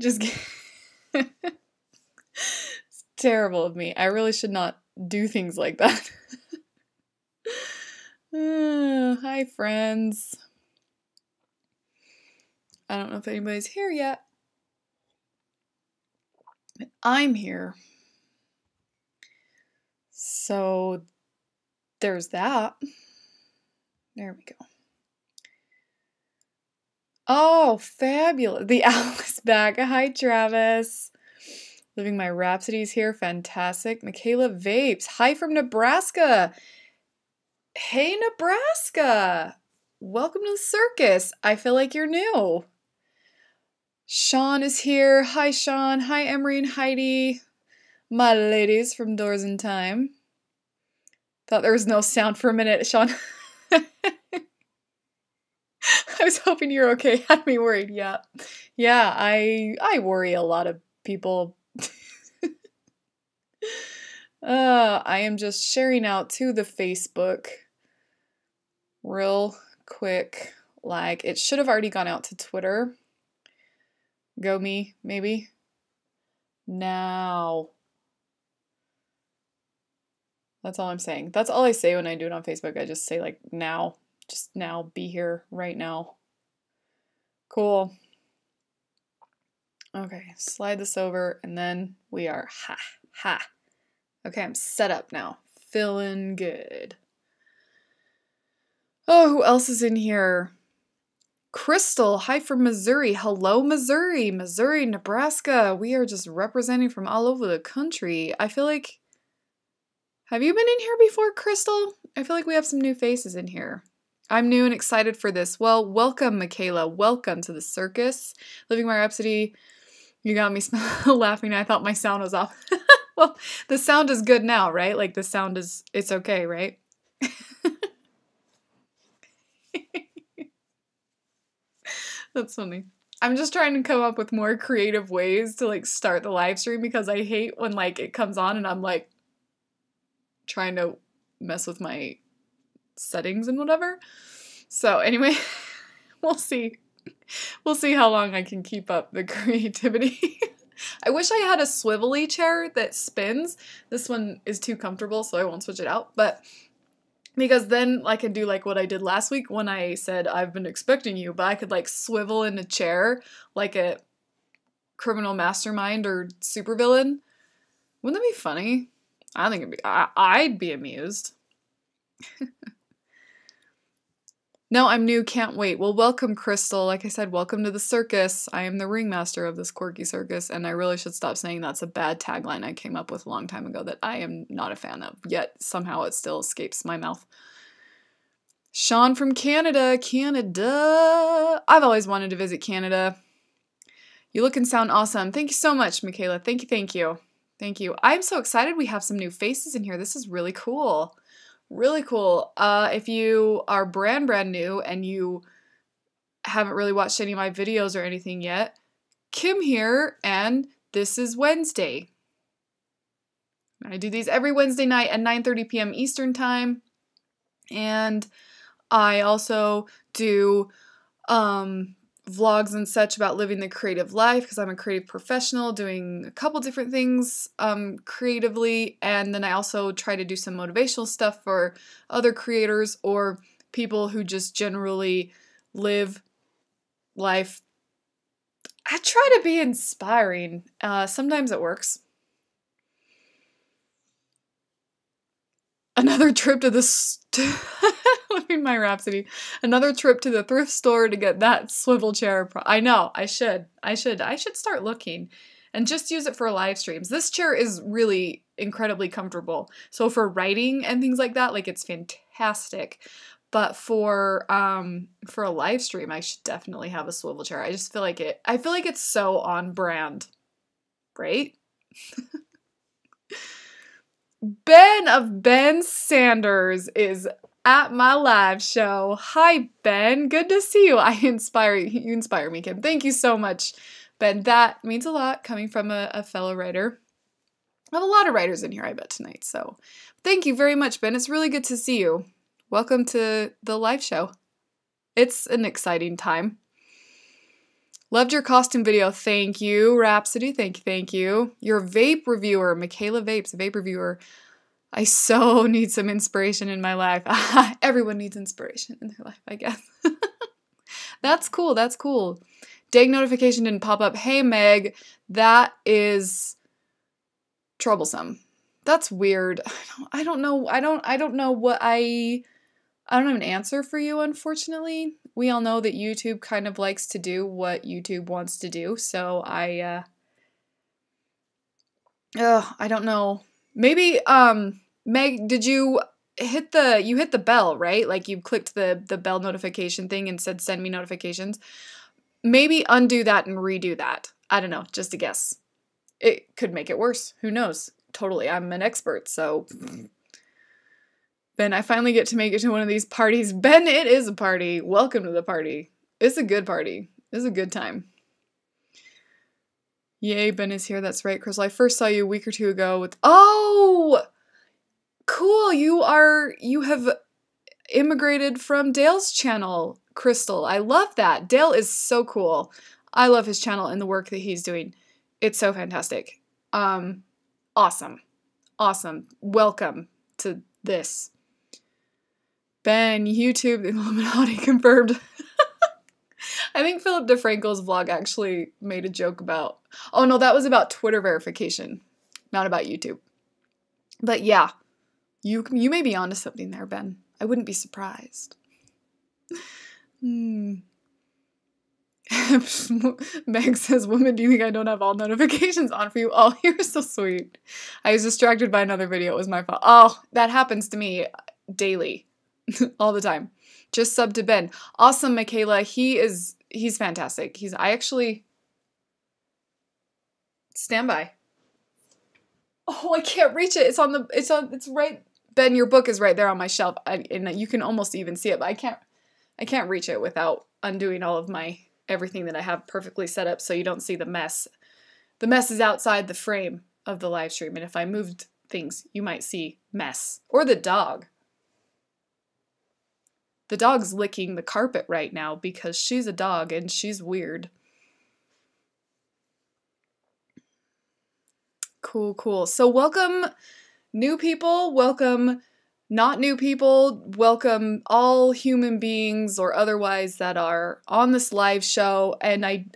Just it's terrible of me. I really should not do things like that. Hi, friends. I don't know if anybody's here yet. But I'm here. So there's that. There we go. Oh, fabulous. The owl is back. Hi, Travis. Living my rhapsodies here. Fantastic. Michaela Vapes. Hi from Nebraska. Hey, Nebraska. Welcome to the circus. I feel like you're new. Sean is here. Hi, Sean. Hi, Emery and Heidi. My ladies from Doors in Time. Thought there was no sound for a minute, Sean. I was hoping you're okay. Had me worried. Yeah. Yeah, I worry a lot of people. I am just sharing out to the Facebook real quick. Like, it should have already gone out to Twitter. Go me, maybe. Now. That's all I'm saying. That's all I say when I do it on Facebook. I just say, like, now. Just now. Be here right now. Cool. Okay, slide this over, and then we are ha. Okay, I'm set up now. Feeling good. Oh, who else is in here? Crystal, hi from Missouri. Hello, Missouri. Missouri, Nebraska. We are just representing from all over the country. I feel like... Have you been in here before, Crystal? I feel like we have some new faces in here. I'm new and excited for this. Well, welcome, Michaela. Welcome to the circus. Living my Rhapsody. You got me laughing. I thought my sound was off. Well, the sound is good now, right? Like, the sound is... It's okay, right? That's funny. I'm just trying to come up with more creative ways to, like, start the live stream because I hate when, like, it comes on and I'm, like, trying to mess with my settings and whatever. So, anyway, we'll see. We'll see how long I can keep up the creativity. I wish I had a swivelly chair that spins. This one is too comfortable, so I won't switch it out. But because then I could do like what I did last week when I said, I've been expecting you, but I could like swivel in a chair like a criminal mastermind or supervillain. Wouldn't that be funny? I think I'd be amused. No, I'm new, can't wait. Well, welcome, Crystal. Like I said, welcome to the circus. I am the ringmaster of this quirky circus, and I really should stop saying that's a bad tagline I came up with a long time ago that I am not a fan of, yet somehow it still escapes my mouth. Sean from Canada. Canada! I've always wanted to visit Canada. You look and sound awesome. Thank you so much, Michaela. Thank you, thank you. Thank you. I'm so excited we have some new faces in here. This is really cool. Really cool. If you are brand new and you haven't really watched any of my videos or anything yet, Kim here, and this is Wednesday. I do these every Wednesday night at 9:30 p.m. Eastern Time, and I also do vlogs and such about living the creative life because I'm a creative professional doing a couple different things creatively, and then I also try to do some motivational stuff for other creators or people who just generally live life. I try to be inspiring. Sometimes it works. Another trip to the living my rhapsody. Another trip to the thrift store to get that swivel chair. I know, I should start looking and just use it for live streams. This chair is really incredibly comfortable. So for writing and things like that, like it's fantastic. But for a live stream, I should definitely have a swivel chair. I just feel like it's so on brand. Right? Ben of Ben Sanders is at my live show. Hi, Ben. Good to see you. You inspire me, Kim. Thank you so much, Ben. That means a lot coming from a fellow writer. I have a lot of writers in here, I bet, tonight. So thank you very much, Ben. It's really good to see you. Welcome to the live show. It's an exciting time. Loved your costume video. Thank you, Rhapsody. Thank you. Your vape reviewer, Michaela Vapes, vape reviewer. I so need some inspiration in my life. Everyone needs inspiration in their life, I guess. That's cool. That's cool. Dang notification didn't pop up. Hey, Meg, that is troublesome. That's weird. I don't know. I don't have an answer for you, unfortunately. We all know that YouTube kind of likes to do what YouTube wants to do, so I don't know. Maybe, Meg, did you hit the bell, right? Like you clicked the bell notification thing and said send me notifications. Maybe undo that and redo that. I don't know, just a guess. It could make it worse. Who knows? Totally, I'm an expert, so... Ben, I finally get to make it to one of these parties. Ben, it is a party. Welcome to the party. It's a good party. It's a good time. Yay, Ben is here. That's right, Crystal. I first saw you a week or two ago with... Oh! Cool. You have immigrated from Dale's channel, Crystal. I love that. Dale is so cool. I love his channel and the work that he's doing. It's so fantastic. Awesome. Awesome. Welcome to this. Ben, YouTube, the Illuminati confirmed. I think Philip DeFranco's vlog actually made a joke about... Oh no, that was about Twitter verification, not about YouTube. But yeah, you may be onto something there, Ben. I wouldn't be surprised. Meg says, woman, do you think I don't have all notifications on for you? Oh, you're so sweet. I was distracted by another video. It was my fault. Oh, that happens to me daily. All the time. Just sub to Ben. Awesome, Michaela. He's fantastic. I actually... Stand by. Oh, I can't reach it. It's right... Ben, your book is right there on my shelf. And you can almost even see it, but I can't reach it without undoing all of everything that I have perfectly set up so you don't see the mess. The mess is outside the frame of the live stream, and if I moved things, you might see mess. Or the dog. The dog's licking the carpet right now because she's a dog and she's weird. Cool, cool. So welcome new people, welcome not new people, welcome all human beings or otherwise that are on this live show. And I'm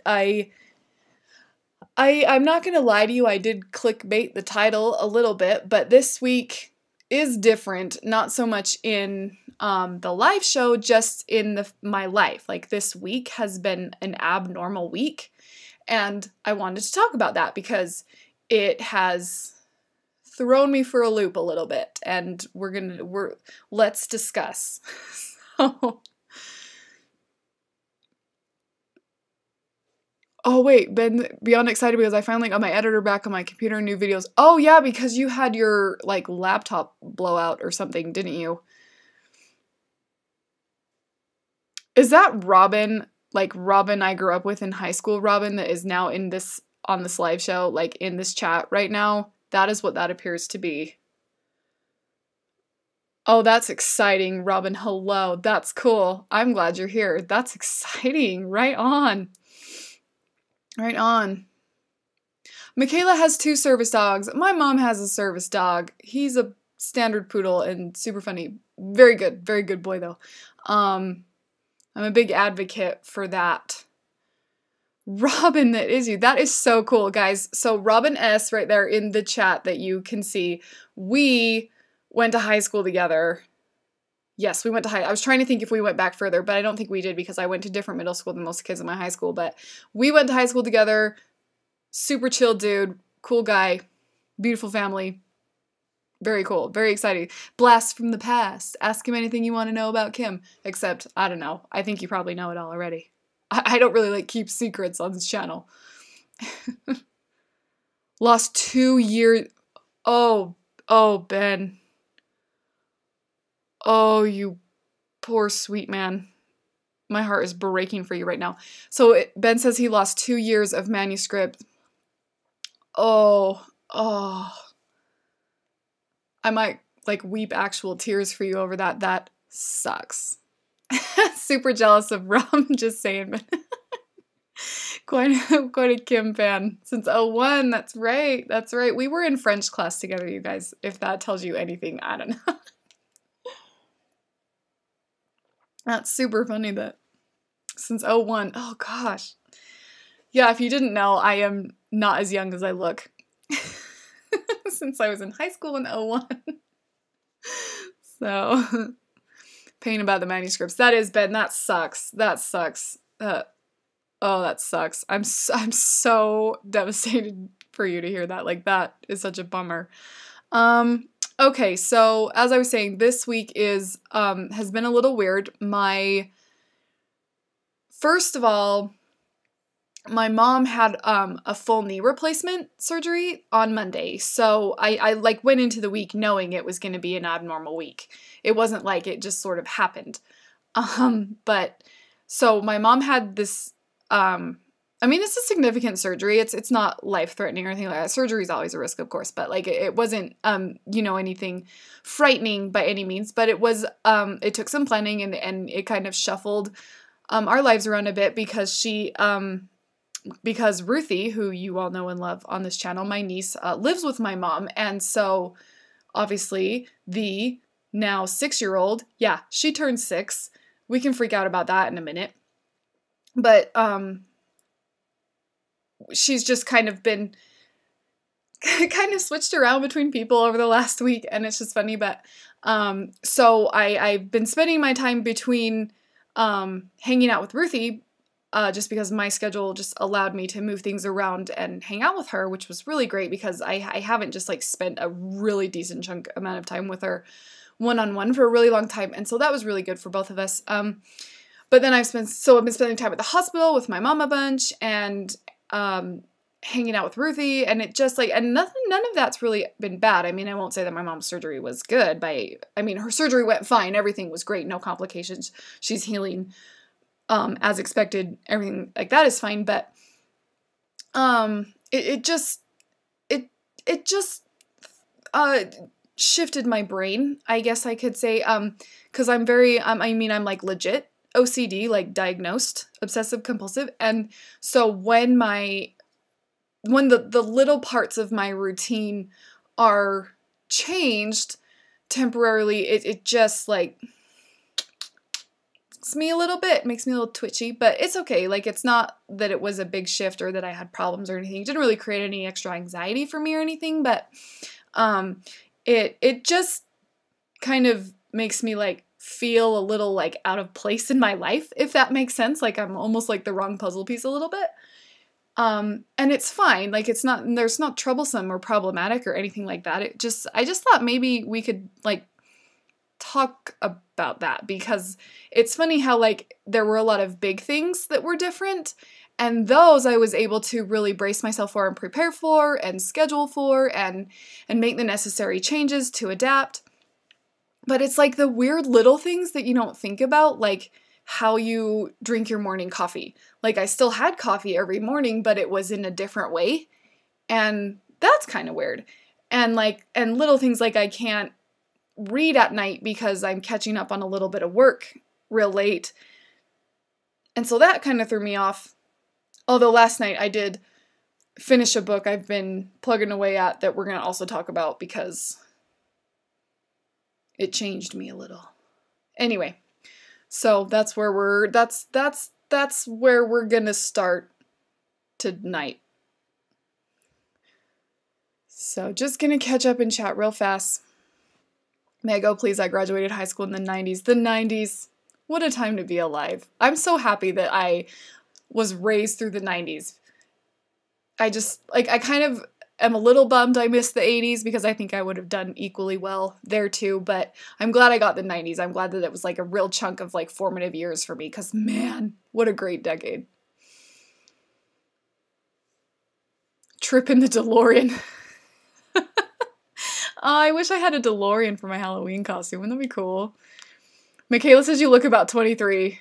not gonna lie to you, I did clickbait the title a little bit, but this week is different, not so much in the live show, just in my life. Like this week has been an abnormal week, and I wanted to talk about that because it has thrown me for a loop a little bit, and let's discuss. So, oh wait, Ben, beyond excited because I finally got my editor back on my computer and new videos. Oh yeah, because you had your like laptop blowout or something, didn't you? Is that Robin, like Robin I grew up with in high school, Robin, that is now on this live show, like in this chat right now? That is what that appears to be. Oh, that's exciting, Robin. Hello. That's cool. I'm glad you're here. That's exciting. Right on. Right on. Michaela has 2 service dogs. My mom has a service dog. He's a standard poodle and super funny. Very good boy though. I'm a big advocate for that. Robin, that is you. That is so cool, guys. So Robin S right there in the chat that you can see. We went to high school together. Yes, we went to I was trying to think if we went back further, but I don't think we did because I went to different middle school than most kids in my high school. But we went to high school together. Super chill dude. Cool guy. Beautiful family. Very cool. Very exciting. Blast from the past. Ask him anything you want to know about Kim. Except, I don't know. I think you probably know it all already. I don't really like keep secrets on this channel. Lost 2 years. Oh, Ben. Oh, you poor sweet man. My heart is breaking for you right now. So Ben says he lost 2 years of manuscript. Oh. I might like weep actual tears for you over that. That sucks. Super jealous of Rum, just saying. Quite a Kim fan since '01. That's right. That's right. We were in French class together, you guys. If that tells you anything, I don't know. That's super funny that since '01. Oh gosh. Yeah, if you didn't know, I am not as young as I look. Since I was in high school in '01. So, pain about the manuscripts. That is, Ben, that sucks. That sucks. Oh, that sucks. I'm so devastated for you to hear that. Like, that is such a bummer. Okay, so as I was saying, this week is has been a little weird. First of all, my mom had a full knee replacement surgery on Monday. So I like went into the week knowing it was going to be an abnormal week. It wasn't like it just sort of happened. But so my mom had this I mean, it's a significant surgery. It's not life-threatening or anything like that. Surgery is always a risk, of course, but like it wasn't anything frightening by any means, but it was it took some planning and it kind of shuffled our lives around a bit because because Ruthie, who you all know and love on this channel, my niece, lives with my mom, and so obviously the now 6-year-old, yeah, she turned 6. We can freak out about that in a minute. But she's just kind of been kind of switched around between people over the last week, and it's just funny. But so I've been spending my time between hanging out with Ruthie, just because my schedule just allowed me to move things around and hang out with her, which was really great because I haven't just like spent a really decent chunk amount of time with her one-on-one for a really long time, and so that was really good for both of us. But then I've been spending time at the hospital with my mom a bunch and hanging out with Ruthie, and it just like, and none of that's really been bad. I mean, I won't say that my mom's surgery was good her surgery went fine. Everything was great. No complications. She's healing, as expected. Everything like that is fine. But, it just shifted my brain, I guess I could say, cause I'm very, I'm like legit OCD, like diagnosed obsessive compulsive. And so when the little parts of my routine are changed temporarily, it just like makes me a little twitchy, but it's okay. Like, it's not that it was a big shift or that I had problems or anything. It didn't really create any extra anxiety for me or anything, but it just kind of makes me like feel a little like out of place in my life, if that makes sense. Like, I'm almost like the wrong puzzle piece a little bit. And it's fine. Like, there's not troublesome or problematic or anything like that. I just thought maybe we could like talk about that, because it's funny how like there were a lot of big things that were different, and those I was able to really brace myself for and prepare for and schedule for and make the necessary changes to adapt. But it's like the weird little things that you don't think about, like how you drink your morning coffee. Like, I still had coffee every morning, but it was in a different way. And that's kind of weird. And little things like I can't read at night because I'm catching up on a little bit of work real late. And so that kind of threw me off. Although last night I did finish a book I've been plugging away at that we're going to also talk about because it changed me a little. Anyway, so that's where we're gonna start tonight. So just gonna catch up and chat real fast. May I go, please? I graduated high school in the 90s. The 90s. What a time to be alive. I'm so happy that I was raised through the 90s. I kind of am a little bummed I missed the 80s because I think I would have done equally well there too, but I'm glad I got the 90s. I'm glad that it was like a real chunk of like formative years for me, because man, what a great decade. Trip in the DeLorean. Oh, I wish I had a DeLorean for my Halloween costume. Wouldn't that be cool? Michaela says you look about 23.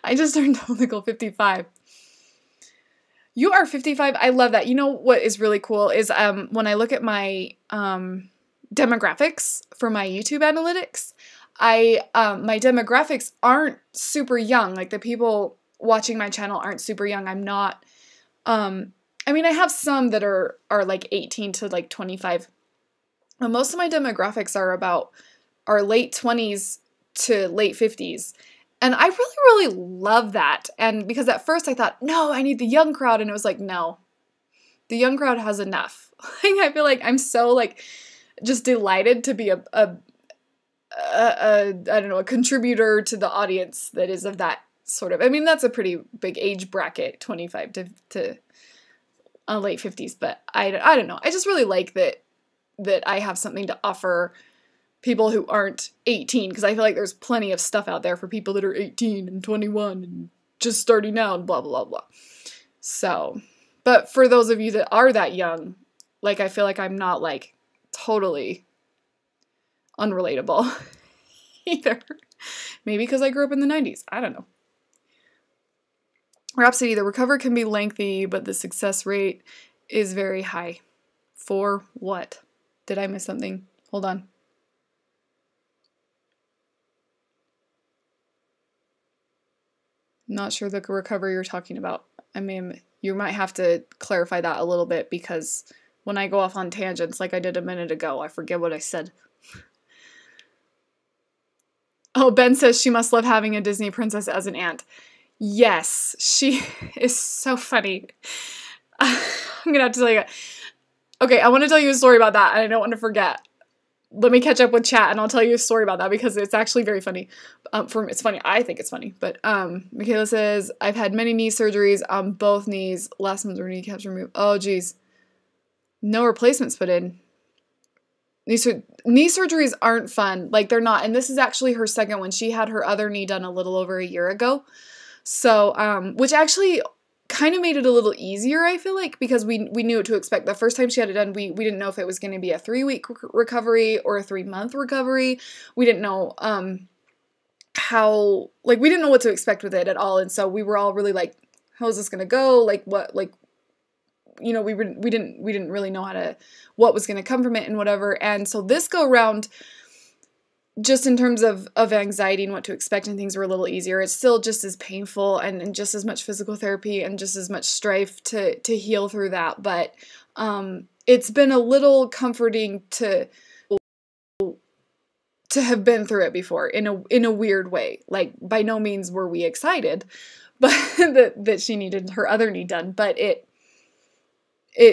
I just turned Tonical 55. You are 55. I love that. You know what is really cool is when I look at my demographics for my YouTube analytics, my demographics aren't super young. Like, the people watching my channel aren't super young. I'm not, I mean, I have some that are like 18 to like 25. But most of my demographics are late 20s to late 50s. And I really, really love that. And because at first I thought, no, I need the young crowd. And it was like, no, the young crowd has enough. I feel like I'm so like just delighted to be I don't know, a contributor to the audience that is of that sort of, I mean, that's a pretty big age bracket, 25 to late 50s. But I don't know. I just really like that I have something to offer people who aren't 18, because I feel like there's plenty of stuff out there for people that are 18 and 21 and just starting out and blah, blah, blah. So, but for those of you that are that young, like, I feel like I'm not, like, totally unrelatable either. Maybe because I grew up in the 90s. I don't know. Rhapsody, the recovery can be lengthy, but the success rate is very high. For what? Did I miss something? Hold on. Not sure the recovery you're talking about. I mean, you might have to clarify that a little bit, because when I go off on tangents like I did a minute ago, I forget what I said. Oh, Ben says she must love having a Disney princess as an aunt. Yes, she is so funny. I'm gonna have to tell you. Okay, I want to tell you a story about that, and I don't want to forget. Let me catch up with chat, and I'll tell you a story about that, because it's actually very funny. It's funny. I think it's funny. But Michaela says, I've had many knee surgeries on both knees. Last ones were kneecaps removed. Oh, geez. No replacements put in. Knee surgeries aren't fun. Like, they're not. And this is actually her second one. She had her other knee done a little over a year ago. So, which actually kind of made it a little easier, I feel like, because we knew what to expect. The first time she had it done, we didn't know if it was going to be a 3-week recovery or a 3-month recovery. We didn't know how, like, we didn't know what to expect with it at all. And so we were all really like, how is this going to go? Like, what, like, you know, we didn't really know what was going to come from it and whatever. And so this go round, just in terms of anxiety and what to expect, and things were a little easier. It's still just as painful and just as much physical therapy and just as much strife to heal through that. But it's been a little comforting to have been through it before in a weird way. Like, by no means were we excited, but that she needed her other knee done. But it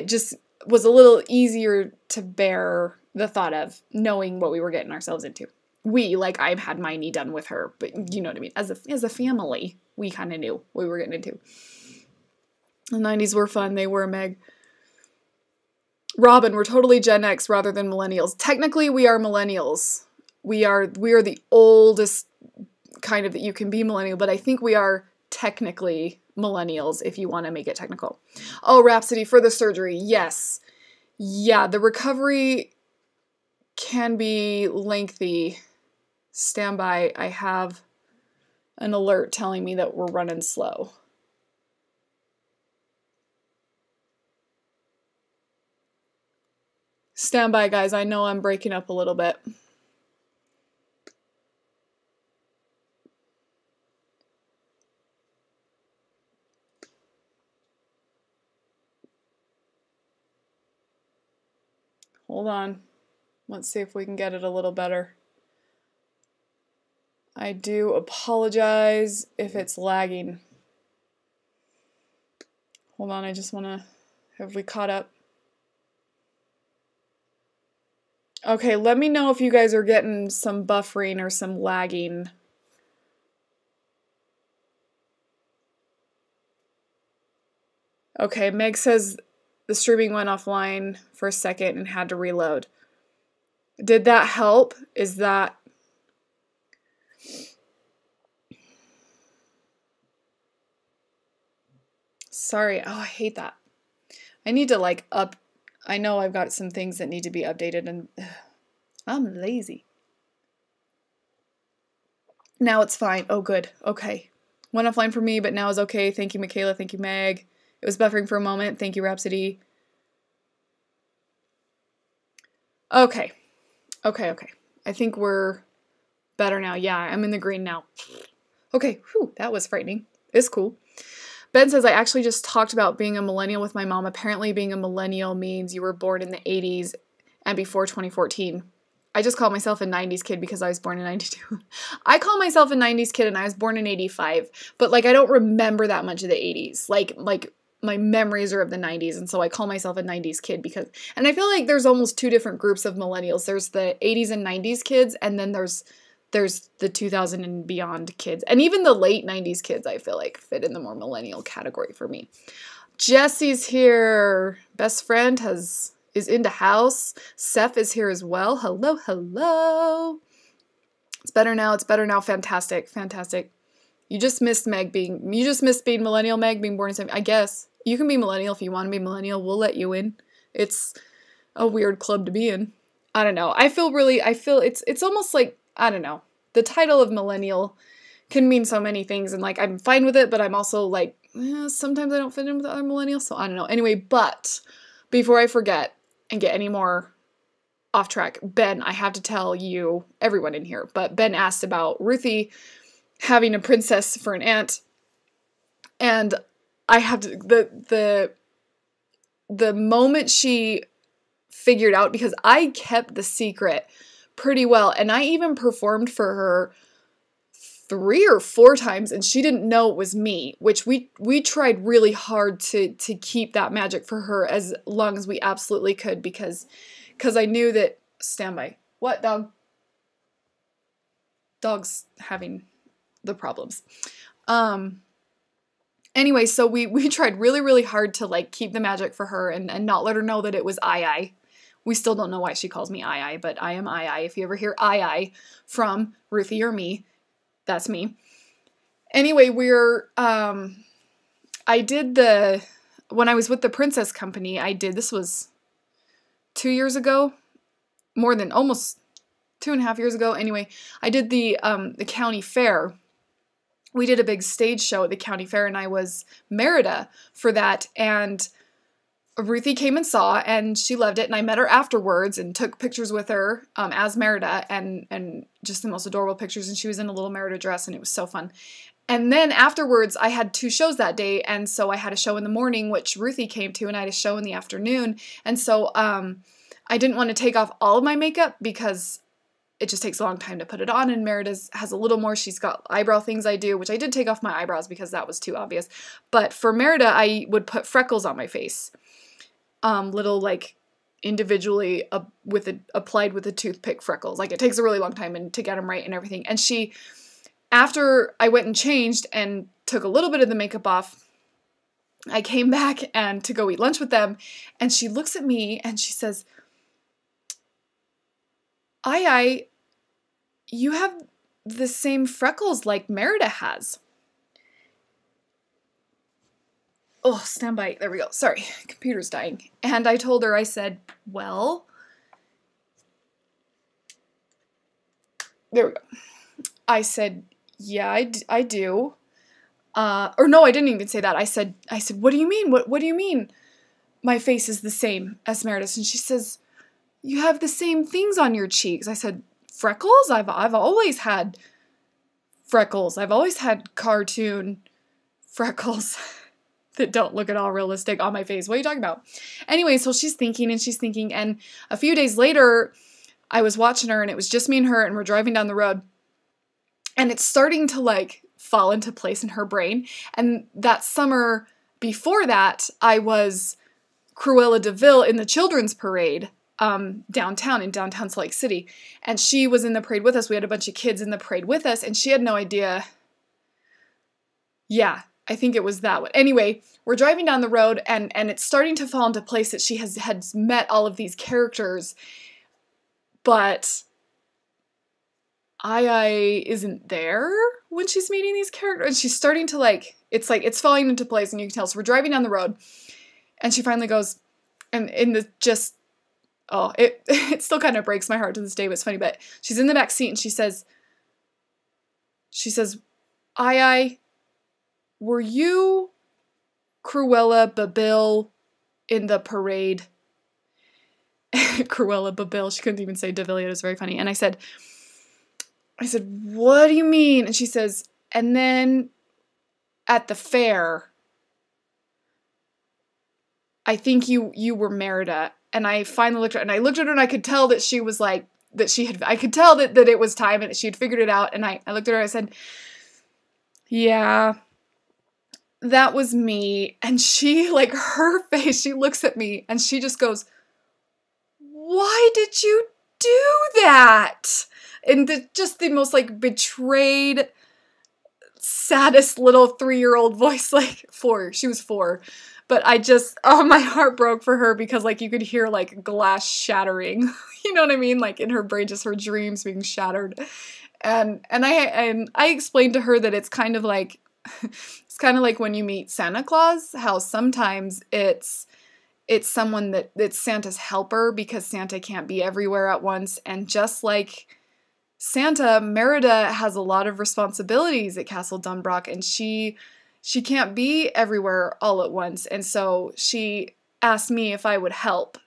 just was a little easier to bear the thought of knowing what we were getting ourselves into. Like, I've had my knee done with her, but you know what I mean? As a family, we kind of knew what we were getting into. The 90s were fun. They were, Meg. Robin, we're totally Gen X rather than millennials. Technically, we are millennials. We are the oldest kind of that you can be millennial, but I think we are technically millennials if you want to make it technical. Oh, Rhapsody, for the surgery. Yes. Yeah, the recovery can be lengthy. Stand by. I have an alert telling me that we're running slow. Stand by, guys. I know I'm breaking up a little bit. Hold on. Let's see if we can get it a little better. I do apologize if it's lagging. Hold on, I just want to... Have we caught up? Okay, let me know if you guys are getting some buffering or some lagging. Okay, Meg says the streaming went offline for a second and had to reload. Did that help? Is that... Sorry. Oh, I hate that. I need to, like, I know I've got some things that need to be updated, and I'm lazy. Now it's fine. Oh, good. Okay. Went offline for me, but now is okay. Thank you, Michaela. Thank you, Meg. It was buffering for a moment. Thank you, Rhapsody. Okay. Okay. I think we're better now. Yeah, I'm in the green now. Okay. Whew, that was frightening. It's cool. Ben says, I actually just talked about being a millennial with my mom. Apparently being a millennial means you were born in the 80s and before 2014. I just call myself a 90s kid because I was born in 92. I call myself a 90s kid and I was born in 85. But, like, I don't remember that much of the 80s. Like my memories are of the 90s, and so I call myself a 90s kid because... And I feel like there's almost two different groups of millennials. There's the 80s and 90s kids, and then there's the 2000 and beyond kids. And even the late 90s kids, I feel like, fit in the more millennial category for me. Jesse's here. Best friend is in the house. Seth is here as well. Hello, hello. It's better now. It's better now. Fantastic. Fantastic. You just missed being millennial Meg being born in 70. I guess. You can be millennial if you want to be millennial. We'll let you in. It's a weird club to be in. I don't know. I feel it's almost like, I don't know. The title of millennial can mean so many things, and, like, I'm fine with it, but I'm also like, sometimes I don't fit in with other millennials, so I don't know. Anyway, but before I forget and get any more off track, Ben, I have to tell you, everyone in here, but Ben asked about Ruthie having a princess for an aunt, and I have to, the moment she figured out, because I kept the secret pretty well, and I even performed for her 3 or 4 times, and she didn't know it was me, which we tried really hard to keep that magic for her as long as we absolutely could, because I knew that... Stand by. What, dog? Dog's having the problems. Anyway, so we tried really, really hard to, like, keep the magic for her and not let her know that it was I. We still don't know why she calls me I, but I am I. If you ever hear I from Ruthie or me, that's me. Anyway, I did when I was with the Princess Company, this was 2 years ago, more than almost 2.5 years ago. Anyway, I did the county fair. We did a big stage show at the county fair, and I was Merida for that, and Ruthie came and saw, and she loved it, and I met her afterwards and took pictures with her as Merida, and just the most adorable pictures, and she was in a little Merida dress, and it was so fun. And then afterwards, I had 2 shows that day, and so I had a show in the morning, which Ruthie came to, and I had a show in the afternoon, and so I didn't want to take off all of my makeup because it just takes a long time to put it on, and Merida has a little more. She's got eyebrow things I do, which I did take off my eyebrows because that was too obvious, but for Merida, I would put freckles on my face. Little, like, individually applied with a toothpick freckles. Like, it takes a really long time to get them right and everything. And after I went and changed and took a little bit of the makeup off, I came back and to go eat lunch with them, and she looks at me and she says, you have the same freckles like Merida has. Oh, stand by. There we go. Sorry, computer's dying. And I told her, I said, well, there we go. I said, yeah, I do. Or no, I didn't even say that. I said, what do you mean? What do you mean my face is the same as Meredith's? And she says, you have the same things on your cheeks. I said, freckles? I've always had freckles. I've always had cartoon freckles that don't look at all realistic on my face. What are you talking about? Anyway, so she's thinking, and a few days later, I was watching her, and it was just me and her, and we're driving down the road, and it's starting to, like, fall into place in her brain. And that summer before that, I was Cruella de Vil in the children's parade downtown in downtown Salt Lake City, and she was in the parade with us. We had a bunch of kids in the parade with us, and she had no idea. Yeah, I think it was that one. Anyway, we're driving down the road, and it's starting to fall into place that she had met all of these characters, but I isn't there when she's meeting these characters, and she's starting to, like, it's falling into place, and you can tell. So we're driving down the road, and she finally goes, and in the just, oh, it still kind of breaks my heart to this day, but it's funny, but she's in the back seat, and she says, were you Cruella Babil in the parade? Cruella Babil, she couldn't even say de Villiers, it was very funny. And I said, what do you mean? And she says, and then at the fair, I think you were Merida. And I finally looked at her, and I looked at her, and I could tell that she was like, I could tell that it was time, and she had figured it out. And I looked at her, and I said, yeah, that was me. And she, like, her face, she looks at me, and she just goes, why did you do that? And just the most, like, betrayed, saddest little 3-year-old voice, like, 4. She was 4. But I just, oh, my heart broke for her because, like, you could hear, like, glass shattering. You know what I mean? Like, in her brain, just her dreams being shattered. And I explained to her that it's kind of like, when you meet Santa Claus, how sometimes it's someone that's Santa's helper because Santa can't be everywhere at once. And just like Santa, Merida has a lot of responsibilities at Castle Dunbrock, and she can't be everywhere all at once. And so she asked me if I would help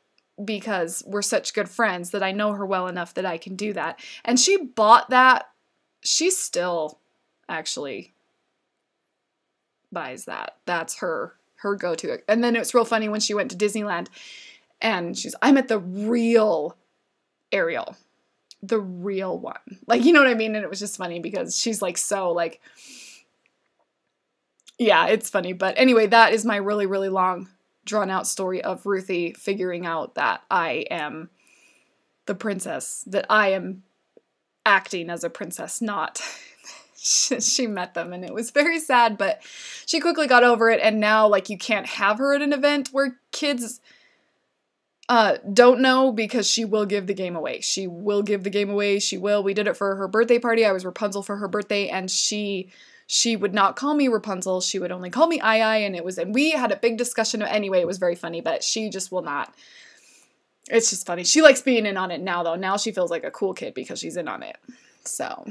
because we're such good friends that I know her well enough that I can do that. And she bought that. She still actually buys that. That's her go-to. And then it's real funny when she went to Disneyland and I'm at the real Ariel. The real one. Like, you know what I mean? And it was just funny because she's like, so like, yeah, it's funny. But anyway, that is my really, really long, drawn out story of Ruthie figuring out that I am the princess, that I am acting as a princess, not she met them, and it was very sad, but she quickly got over it. And now, like, you can't have her at an event where kids don't know, because she will give the game away. She will give the game away. She will. We did it for her birthday party. I was Rapunzel for her birthday, and she would not call me Rapunzel. She would only call me Ai, and we had a big discussion. Anyway, it was very funny, but she just will not. It's just funny. She likes being in on it now, though. Now she feels like a cool kid because she's in on it. So,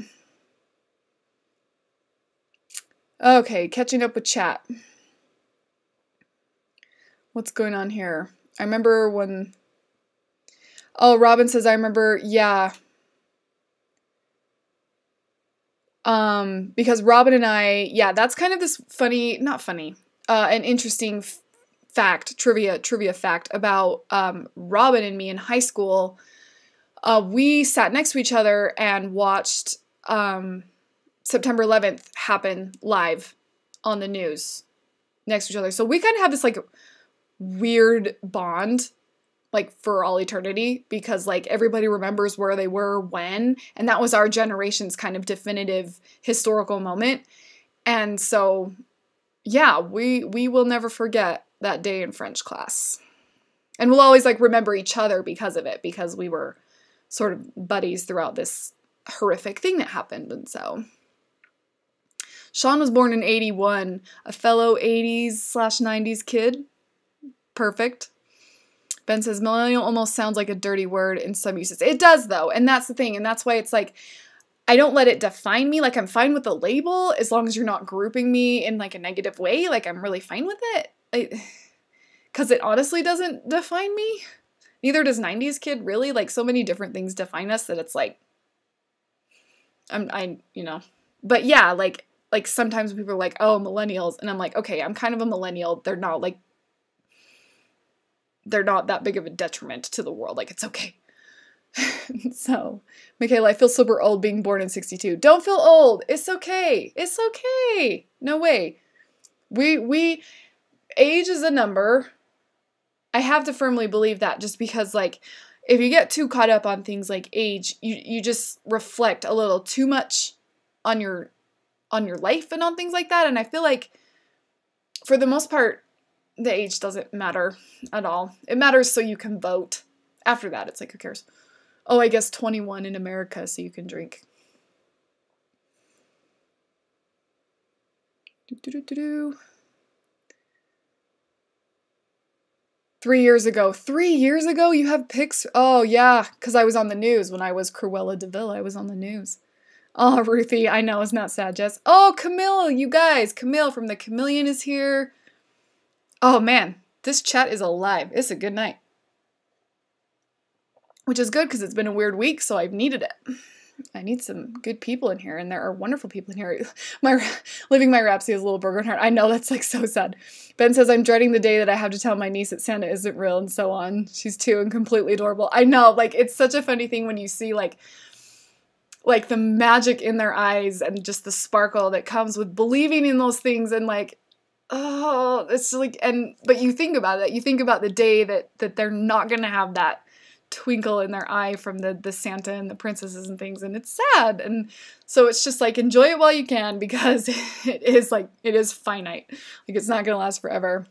okay, catching up with chat. What's going on here? I remember when... Oh, Robin says, I remember, yeah. Because Robin and I, yeah, that's kind of this funny, not funny, an interesting fact, trivia fact about Robin and me in high school. We sat next to each other and watched September 11th happen live on the news next to each other. So we kind of have this like weird bond, like for all eternity, because like everybody remembers where they were when, and that was our generation's kind of definitive historical moment. And so, yeah, we will never forget that day in French class. And we'll always like remember each other because of it, because we were sort of buddies throughout this horrific thing that happened. And so Sean was born in 81, a fellow 80s/90s kid. Perfect. Ben says, millennial almost sounds like a dirty word in some uses. It does, though, and that's the thing, and that's why it's like, I don't let it define me. Like, I'm fine with the label as long as you're not grouping me in, like, a negative way. Like, I'm really fine with it. Because it honestly doesn't define me. Neither does 90s kid, really. Like, so many different things define us that it's like, you know. But yeah, like sometimes people are like, oh, millennials, and I'm like, okay, I'm kind of a millennial. They're not that big of a detriment to the world. Like, it's okay. So, Michaela, I feel super old being born in 62. Don't feel old. It's okay. It's okay. No way. Age is a number. I have to firmly believe that, just because, like, if you get too caught up on things like age, you just reflect a little too much on your life and on things like that. And I feel like, for the most part, the age doesn't matter at all. It matters so you can vote. After that, it's like, who cares? Oh, I guess 21 in America so you can drink. 3 years ago. 3 years ago? You have pics? Oh, yeah, because I was on the news when I was Cruella de Vil. I was on the news. Oh, Ruthie, I know, isn't that sad, Jess? Oh, Camille, you guys. Camille from the Chameleon is here. Oh man, this chat is alive. It's a good night. Which is good because it's been a weird week, so I've needed it. I need some good people in here, and there are wonderful people in here. Living my Rhapsody is a little broken heart. I know, that's like so sad. Ben says, I'm dreading the day that I have to tell my niece that Santa isn't real and so on. She's 2 and completely adorable. I know, like, it's such a funny thing when you see, like the magic in their eyes and just the sparkle that comes with believing in those things, and like, oh, it's like, but you think about it, you think about the day that they're not gonna have that twinkle in their eye from the Santa and the princesses and things, and it's sad. And so it's just like, enjoy it while you can, because it is finite. Like, it's not gonna last forever.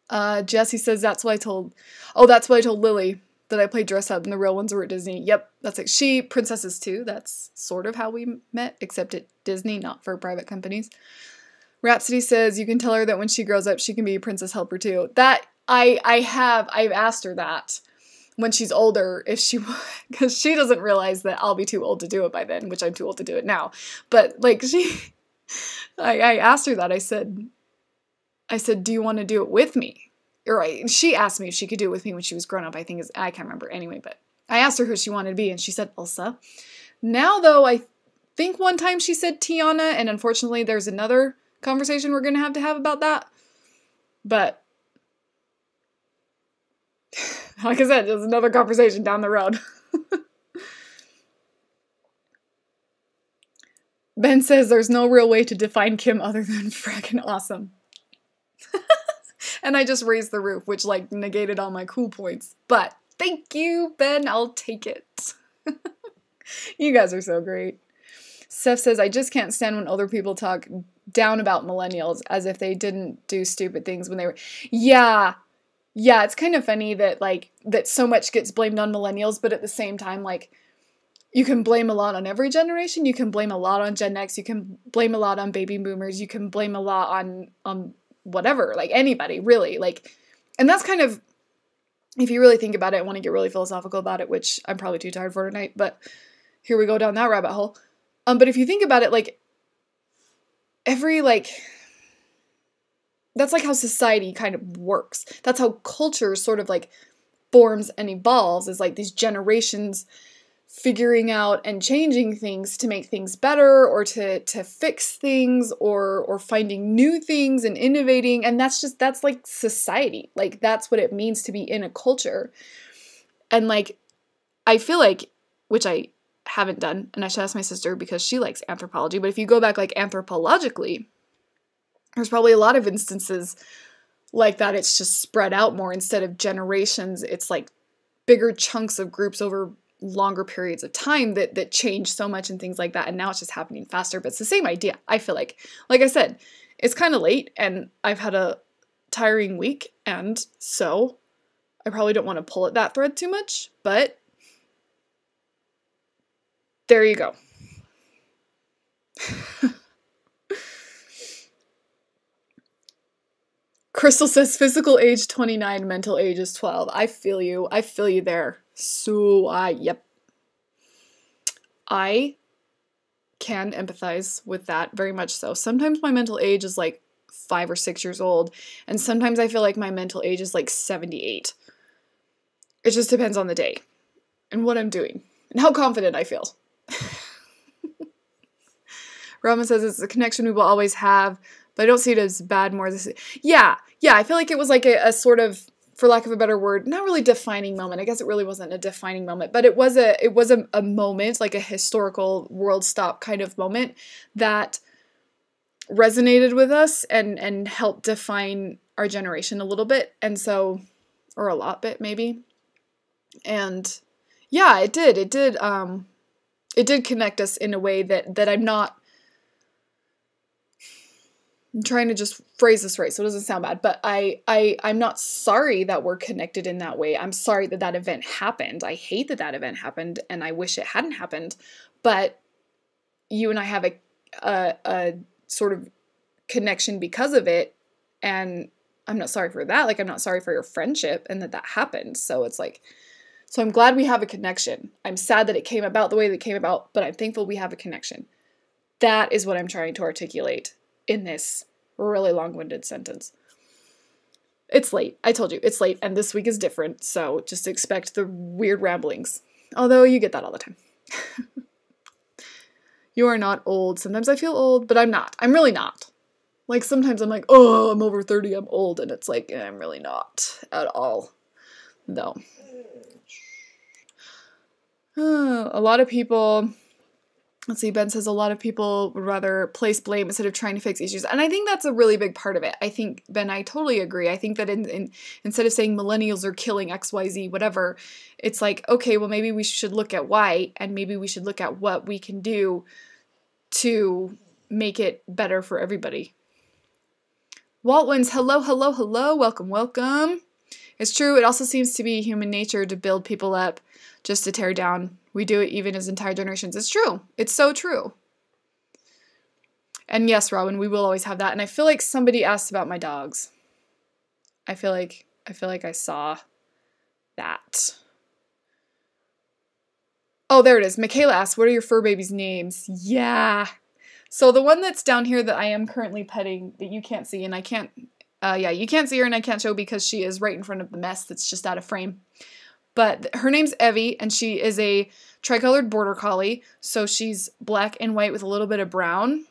Jesse says, that's what I told Lily, that I played dress up and the real ones were at Disney. Yep, that's like princesses too. That's sort of how we met, except at Disney, not for private companies. Rhapsody says, you can tell her that when she grows up, she can be a princess helper too. That, I've asked her that when she's older, because she doesn't realize that I'll be too old to do it by then, which I'm too old to do it now. But like, I asked her that. I said, do you want to do it with me? Right. She asked me if she could do it with me when she was grown up. I can't remember anyway, but I asked her who she wanted to be, and she said Elsa. Now, though, I think one time she said Tiana, and unfortunately there's another conversation we're going to have about that. But like I said, there's another conversation down the road. Ben says there's no real way to define Kim other than frackin' awesome. And I just raised the roof, which like negated all my cool points. But thank you, Ben. I'll take it. You guys are so great. Seth says, I just can't stand when older people talk down about millennials as if they didn't do stupid things when they were... Yeah, it's kind of funny that that so much gets blamed on millennials, but at the same time, like, you can blame a lot on every generation. You can blame a lot on Gen X. You can blame a lot on baby boomers. You can blame a lot on whatever, like anybody, really. Like, and that's kind of, if you really think about it, I want to get really philosophical about it, which I'm probably too tired for tonight, but here we go down that rabbit hole. But if you think about it, like, that's like how society kind of works. That's how culture sort of like forms and evolves, is like these generations figuring out and changing things to make things better, or to fix things, or finding new things and innovating. And that's like society. Like, that's what it means to be in a culture. And like, I feel like, which I haven't done, and I should ask my sister because she likes anthropology, but if you go back like anthropologically, there's probably a lot of instances like that. It's just spread out more instead of generations. It's like bigger chunks of groups over longer periods of time that change so much and things like that. And now it's just happening faster, but it's the same idea. I feel like I said, it's kind of late and I've had a tiring week. And so I probably don't want to pull at that thread too much, but there you go. Crystal says physical age 29, mental age is 12. I feel you. I feel you there. So, yep. I can empathize with that very much so. Sometimes my mental age is like 5 or 6 years old, and sometimes I feel like my mental age is like 78. It just depends on the day and what I'm doing and how confident I feel. Roman says it's a connection we will always have, but I don't see it as bad more this. Yeah, I feel like it was like a sort of, for lack of a better word, not really defining moment. I guess it really wasn't a defining moment, but it was a moment, like a historical world stop kind of moment that resonated with us and helped define our generation a little bit. And so, or a lot bit maybe. And yeah, it did connect us in a way that I'm trying to just phrase this right so it doesn't sound bad, but I'm not sorry that we're connected in that way. I'm sorry that event happened. I hate that event happened, and I wish it hadn't happened, but you and I have a sort of connection because of it, and I'm not sorry for that. Like, I'm not sorry for your friendship and that happened. So it's like, so I'm glad we have a connection. I'm sad that it came about the way that it came about, but I'm thankful we have a connection. That is what I'm trying to articulate in this really long-winded sentence. It's late. I told you, it's late, and this week is different, so just expect the weird ramblings. Although you get that all the time. You are not old. Sometimes I feel old, but I'm not. I'm really not. Like, sometimes I'm like, oh, I'm over 30, I'm old. And it's like, I'm really not at all. Though. A lot of people, let's see, Ben says a lot of people would rather place blame instead of trying to fix issues. And I think that's a really big part of it. I think, Ben, I totally agree. I think that instead of saying millennials are killing XYZ, whatever, it's like, okay, well, maybe we should look at why, and maybe we should look at what we can do to make it better for everybody. Walt wins, hello, hello, hello, welcome, welcome. It's true, it also seems to be human nature to build people up just to tear down. We do it even as entire generations. It's true. It's so true. And yes, Robin, we will always have that. And I feel like somebody asked about my dogs. I feel like I saw that. Oh, there it is. Michaela asked, what are your fur babies' names? Yeah. So the one that's down here that I am currently petting that you can't see, and I can't, you can't see her and I can't show because she is right in front of the mess that's just out of frame. But her name's Evie, and she is a tricolored border collie. So she's black and white with a little bit of brown.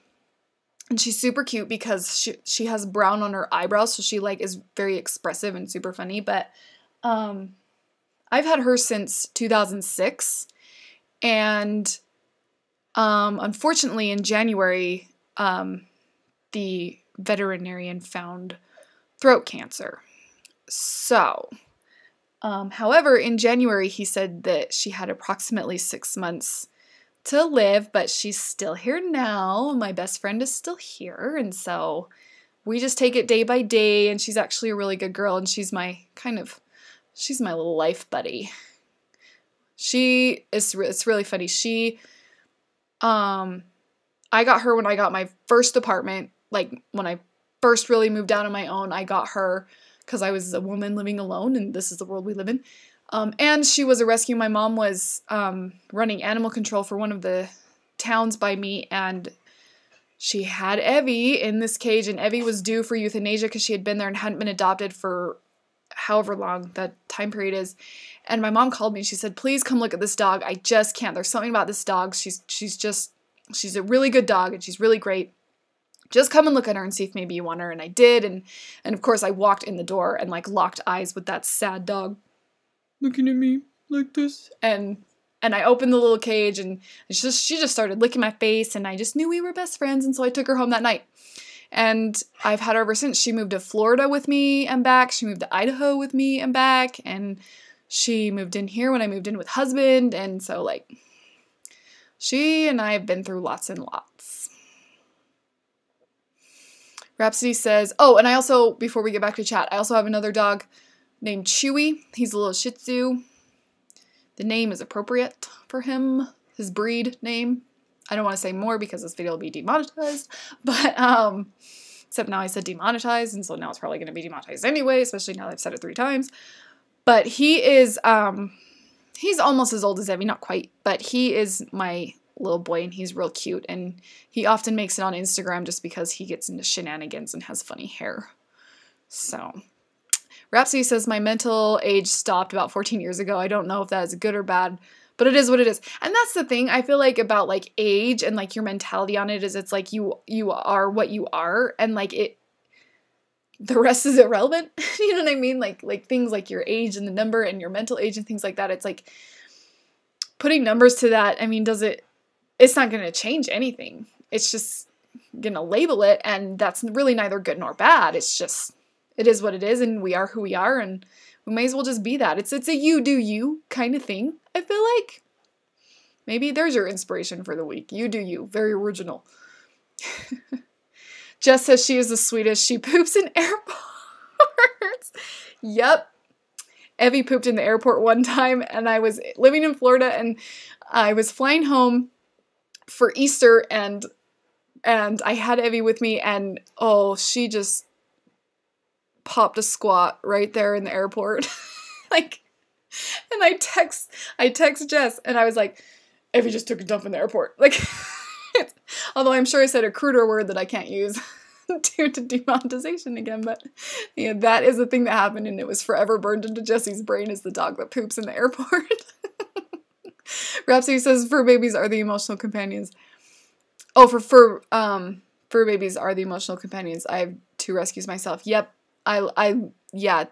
And she's super cute because she has brown on her eyebrows, so she like is very expressive and super funny. But I've had her since 2006. And unfortunately in January, the veterinarian found throat cancer. So however, in January, he said that she had approximately 6 months to live, but she's still here now. My best friend is still here, and so we just take it day by day, and she's actually a really good girl, and she's my little life buddy. It's really funny. I got her when I got my first apartment, like when I first really moved out on my own. I got her because I was a woman living alone, and this is the world we live in. And she was a rescue. My mom was running animal control for one of the towns by me, and she had Evie in this cage, and Evie was due for euthanasia because she had been there and hadn't been adopted for however long that time period is. And my mom called me and she said, please come look at this dog. I just can't. There's something about this dog. She's a really good dog, and she's really great. Just come and look at her and see if maybe you want her. And I did. And of course I walked in the door and like locked eyes with that sad dog looking at me like this. And I opened the little cage, and she just started licking my face, and I just knew we were best friends. And so I took her home that night. And I've had her ever since. She moved to Florida with me and back. She moved to Idaho with me and back. And she moved in here when I moved in with husband. And so like she and I have been through lots and lots. Rhapsody says, oh, and I also, before we get back to chat, I also have another dog named Chewy. He's a little Shih Tzu. The name is appropriate for him, his breed name. I don't want to say more because this video will be demonetized, but, except now I said demonetized, and so now it's probably going to be demonetized anyway, especially now that I've said it 3 times. But he is, he's almost as old as Evie, not quite, but he is my little boy, and he's real cute, and he often makes it on Instagram just because he gets into shenanigans and has funny hair. So, Rhapsody says, my mental age stopped about 14 years ago. I don't know if that is good or bad, but it is what it is. And that's the thing I feel like about like age and like your mentality on it is it's like you are what you are, and like the rest is irrelevant. You know what I mean? Like things like your age and the number and your mental age and things like that. It's like putting numbers to that. I mean, it's not going to change anything. It's just going to label it, and that's really neither good nor bad. It's just, it is what it is, and we are who we are, and we may as well just be that. It's a you do you kind of thing, I feel like. Maybe there's your inspiration for the week. You do you. Very original. Jess says she is the sweetest. She poops in airports. Yep. Evie pooped in the airport one time, and I was living in Florida, and I was flying home for Easter, and I had Evie with me, and oh, she just popped a squat right there in the airport. Like, and I text Jess, and I was like, Evie just took a dump in the airport. Like, although I'm sure I said a cruder word that I can't use due to demonetization again, but yeah, that is the thing that happened, and it was forever burned into Jesse's brain as the dog that poops in the airport. Rhapsody says fur babies are the emotional companions. Oh, for fur babies are the emotional companions. I have 2 rescues myself. Yep. Yeah,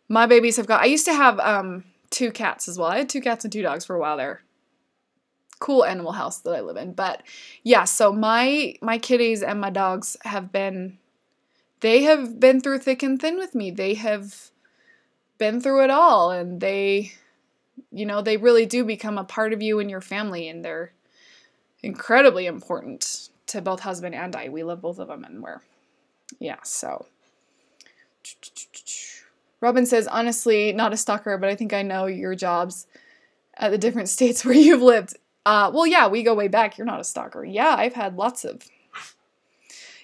my babies have got, I used to have 2 cats as well. I had 2 cats and 2 dogs for a while there. Cool animal house that I live in. But yeah, so my kitties and my dogs they have been through thick and thin with me. They have been through it all, and they really do become a part of you and your family, and they're incredibly important to both husband and I. We love both of them, and so. Robin says, honestly, not a stalker, but I think I know your jobs at the different states where you've lived. Well, yeah, we go way back. You're not a stalker. Yeah, I've had lots of.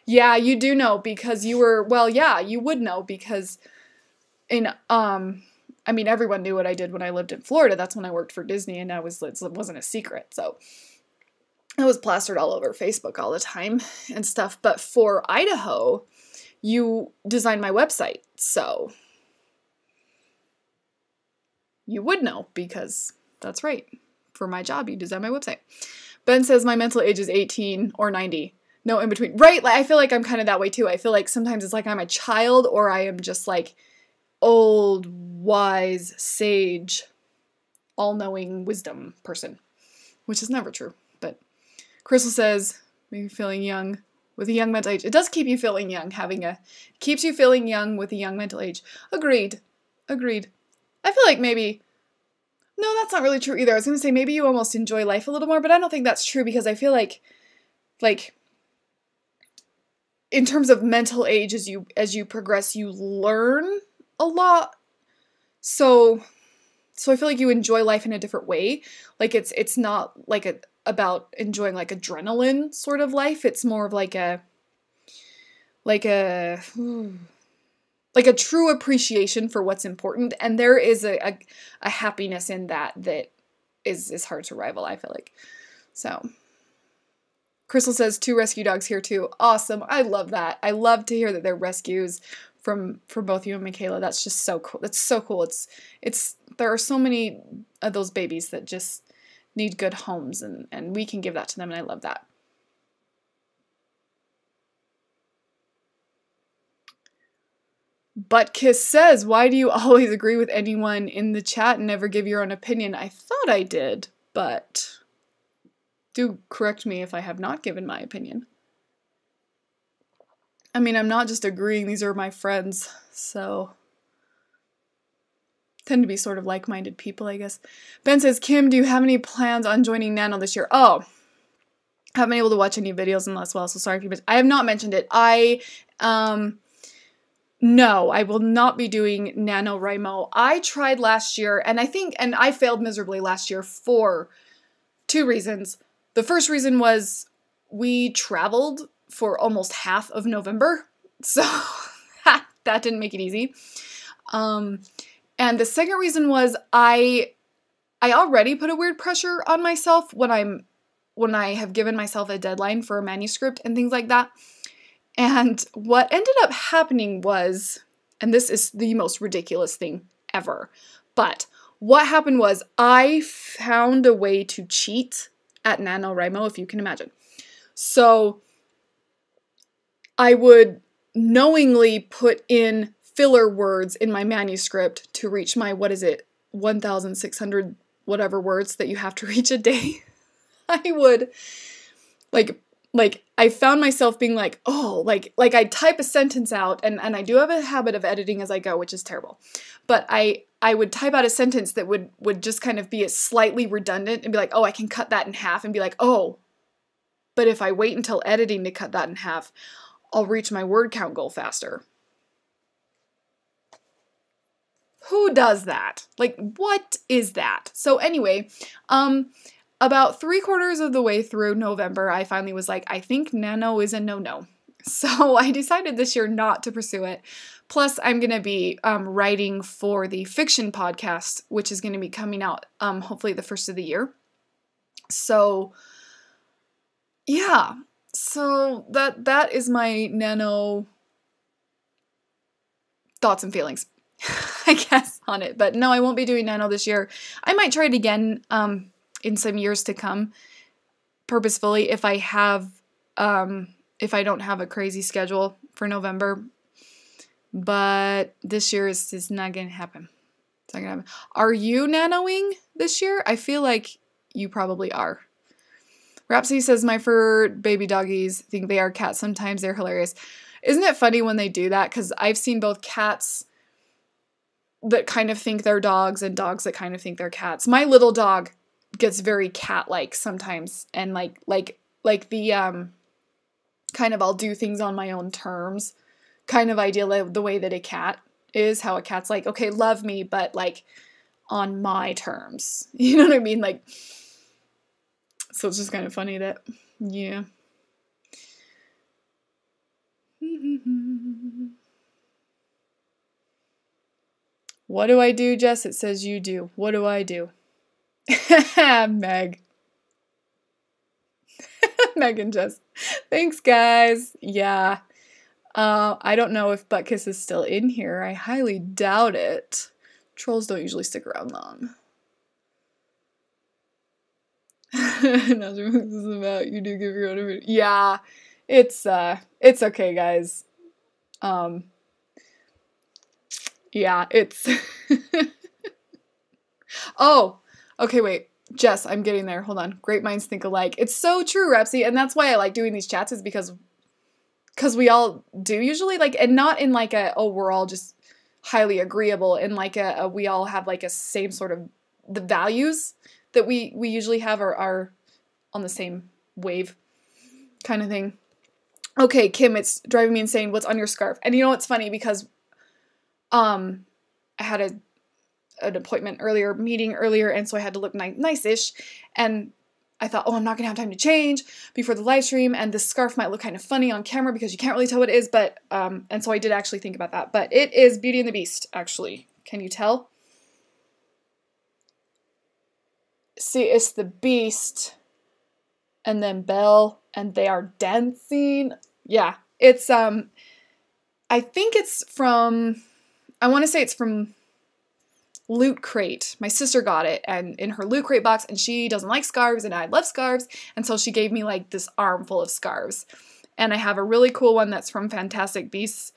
Yeah, you do know because you were, well, yeah, you would know because everyone knew what I did when I lived in Florida. That's when I worked for Disney, and it wasn't a secret. So it was plastered all over Facebook all the time and stuff. But for Idaho, you designed my website, so you would know because that's right. For my job, you design my website. Ben says my mental age is 18 or 90. No in between. Right? I feel like I'm kind of that way too. I feel like sometimes it's like I'm a child or I am just like old, wise, sage, all-knowing wisdom person, which is never true. But Crystal says, maybe feeling young with a young mental age. It does keep you feeling young, keeps you feeling young with a young mental age. Agreed. I feel like maybe, no, that's not really true either. I was going to say maybe you almost enjoy life a little more, but I don't think that's true because I feel like in terms of mental age, as you progress, you learn a lot. So I feel like you enjoy life in a different way. Like it's not like about enjoying like adrenaline sort of life. It's more of like a true appreciation for what's important. And there is a happiness in that is hard to rival, I feel like. So Crystal says 2 rescue dogs here too. Awesome. I love that. I love to hear that they're rescues from both you and Michaela. That's just so cool. That's so cool. There are so many of those babies that just need good homes, and we can give that to them, and I love that. Buttkiss says, why do you always agree with anyone in the chat and never give your own opinion? I thought I did, but do correct me if I have not given my opinion. I mean, I'm not just agreeing, these are my friends, so tend to be sort of like-minded people, I guess. Ben says, Kim, do you have any plans on joining Nano this year? Oh, I haven't been able to watch any videos unless, well, so sorry if you missed. I have not mentioned it. No, I will not be doing NaNoWriMo. I tried last year, and I failed miserably last year for 2 reasons. The first reason was we traveled for almost half of November, so that didn't make it easy. And the second reason was I already put a weird pressure on myself when I have given myself a deadline for a manuscript and things like that. And what ended up happening was, and this is the most ridiculous thing ever, but what happened was I found a way to cheat at NaNoWriMo, if you can imagine. So I would knowingly put in filler words in my manuscript to reach my, 1,600 whatever words that you have to reach a day. I would, I found myself being like, oh, like I'd type a sentence out, and I do have a habit of editing as I go, which is terrible. But I would type out a sentence that would just kind of be slightly redundant and be like, oh, I can cut that in half, and be like, oh, but if I wait until editing to cut that in half, I'll reach my word count goal faster. Who does that? Like, what is that? So anyway, about 3/4 of the way through November, I finally was like, I think Nano is a no-no. So I decided this year not to pursue it. Plus, I'm going to be writing for the fiction podcast, which is going to be coming out hopefully the first of the year. So, yeah. So that is my Nano thoughts and feelings, I guess, on it. But no, I won't be doing Nano this year. I might try it again in some years to come purposefully if I don't have a crazy schedule for November. But this year is not going to happen. It's not going to happen. Are you nanoing this year? I feel like you probably are. Rhapsody says, my fur baby doggies think they are cats. Sometimes they're hilarious. Isn't it funny when they do that? Because I've seen both cats that kind of think they're dogs and dogs that kind of think they're cats. My little dog gets very cat-like sometimes. And like the kind of I'll do things on my own terms kind of idea, the way that a cat is, how a cat's like, okay, love me, but like on my terms. You know what I mean? Like, so it's just kind of funny that, yeah. What do I do, Jess? It says you do. What do I do? Meg. Meg and Jess. Thanks, guys. Yeah. I don't know if Buttkiss is still in here. I highly doubt it. Trolls don't usually stick around long. Not sure what this is about. You do give your own opinion. Yeah, it's okay, guys. Yeah, it's Oh, okay, wait. Jess, I'm getting there. Hold on. Great minds think alike. It's so true, Repsy, and that's why I like doing these chats, is because we all do usually, like, and not in like a, oh, we're all just highly agreeable, in like a we all have like a same sort of, the values that we usually have are on the same wave kind of thing. Okay, Kim, it's driving me insane. What's on your scarf? And you know what's funny, because I had an appointment meeting earlier, and so I had to look nice-ish, and I thought, oh, I'm not gonna have time to change before the live stream, and this scarf might look kind of funny on camera because you can't really tell what it is, but, and so I did actually think about that, but it is Beauty and the Beast, actually. Can you tell? See, it's the Beast, and then Belle, and they are dancing. Yeah, it's, I think it's from, I want to say it's from Loot Crate. My sister got it, and in her Loot Crate box, and she doesn't like scarves, and I love scarves, and so she gave me like this armful of scarves. And I have a really cool one that's from Fantastic Beasts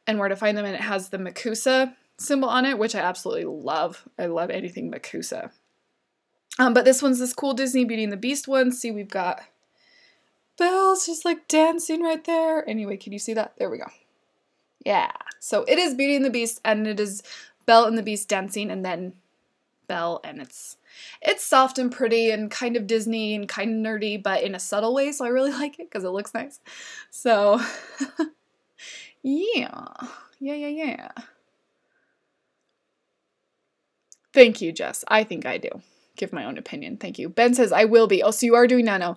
and Where to Find Them, and it has the Makusa symbol on it, which I absolutely love. I love anything Makusa. But this one's this cool Disney Beauty and the Beast one. See, we've got Belle's just like dancing right there. Anyway, can you see that? There we go. Yeah. So it is Beauty and the Beast, and it is Belle and the Beast dancing, and then Belle, and it's soft and pretty and kind of Disney and kind of nerdy, but in a subtle way, so I really like it because it looks nice. So, yeah. Thank you, Jess. I think I do. Give my own opinion. Thank you. Ben says, I will be. Oh, so you are doing nano.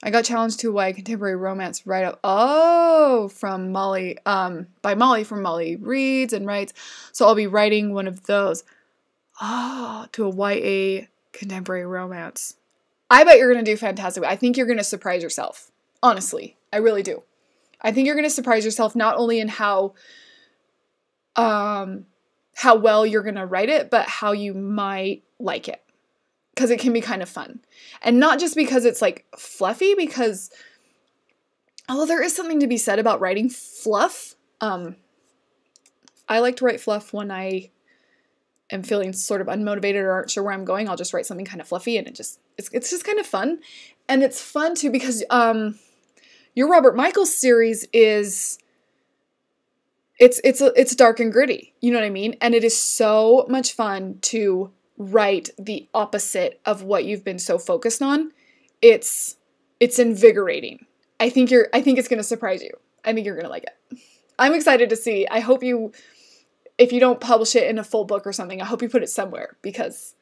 I got challenged to YA contemporary romance write up. Oh, from Molly, by Molly from Molly Reads and Writes. So I'll be writing one of those. Oh, to a YA contemporary romance. I bet you're going to do fantastic. I think you're going to surprise yourself. Honestly, I really do. I think you're going to surprise yourself not only in how well you're going to write it, but how you might like it. Because it can be kind of fun. And not just because it's like fluffy, because although there is something to be said about writing fluff, I like to write fluff when I am feeling sort of unmotivated or aren't sure where I'm going. I'll just write something kind of fluffy, and it's just kind of fun. And it's fun too because your Robert Michaels series is it's dark and gritty, you know what I mean? And it is so much fun to write the opposite of what you've been so focused on. It's invigorating. I think it's going to surprise you. I think you're going to like it. I'm excited to see. I hope if you don't publish it in a full book or something, I hope you put it somewhere, because,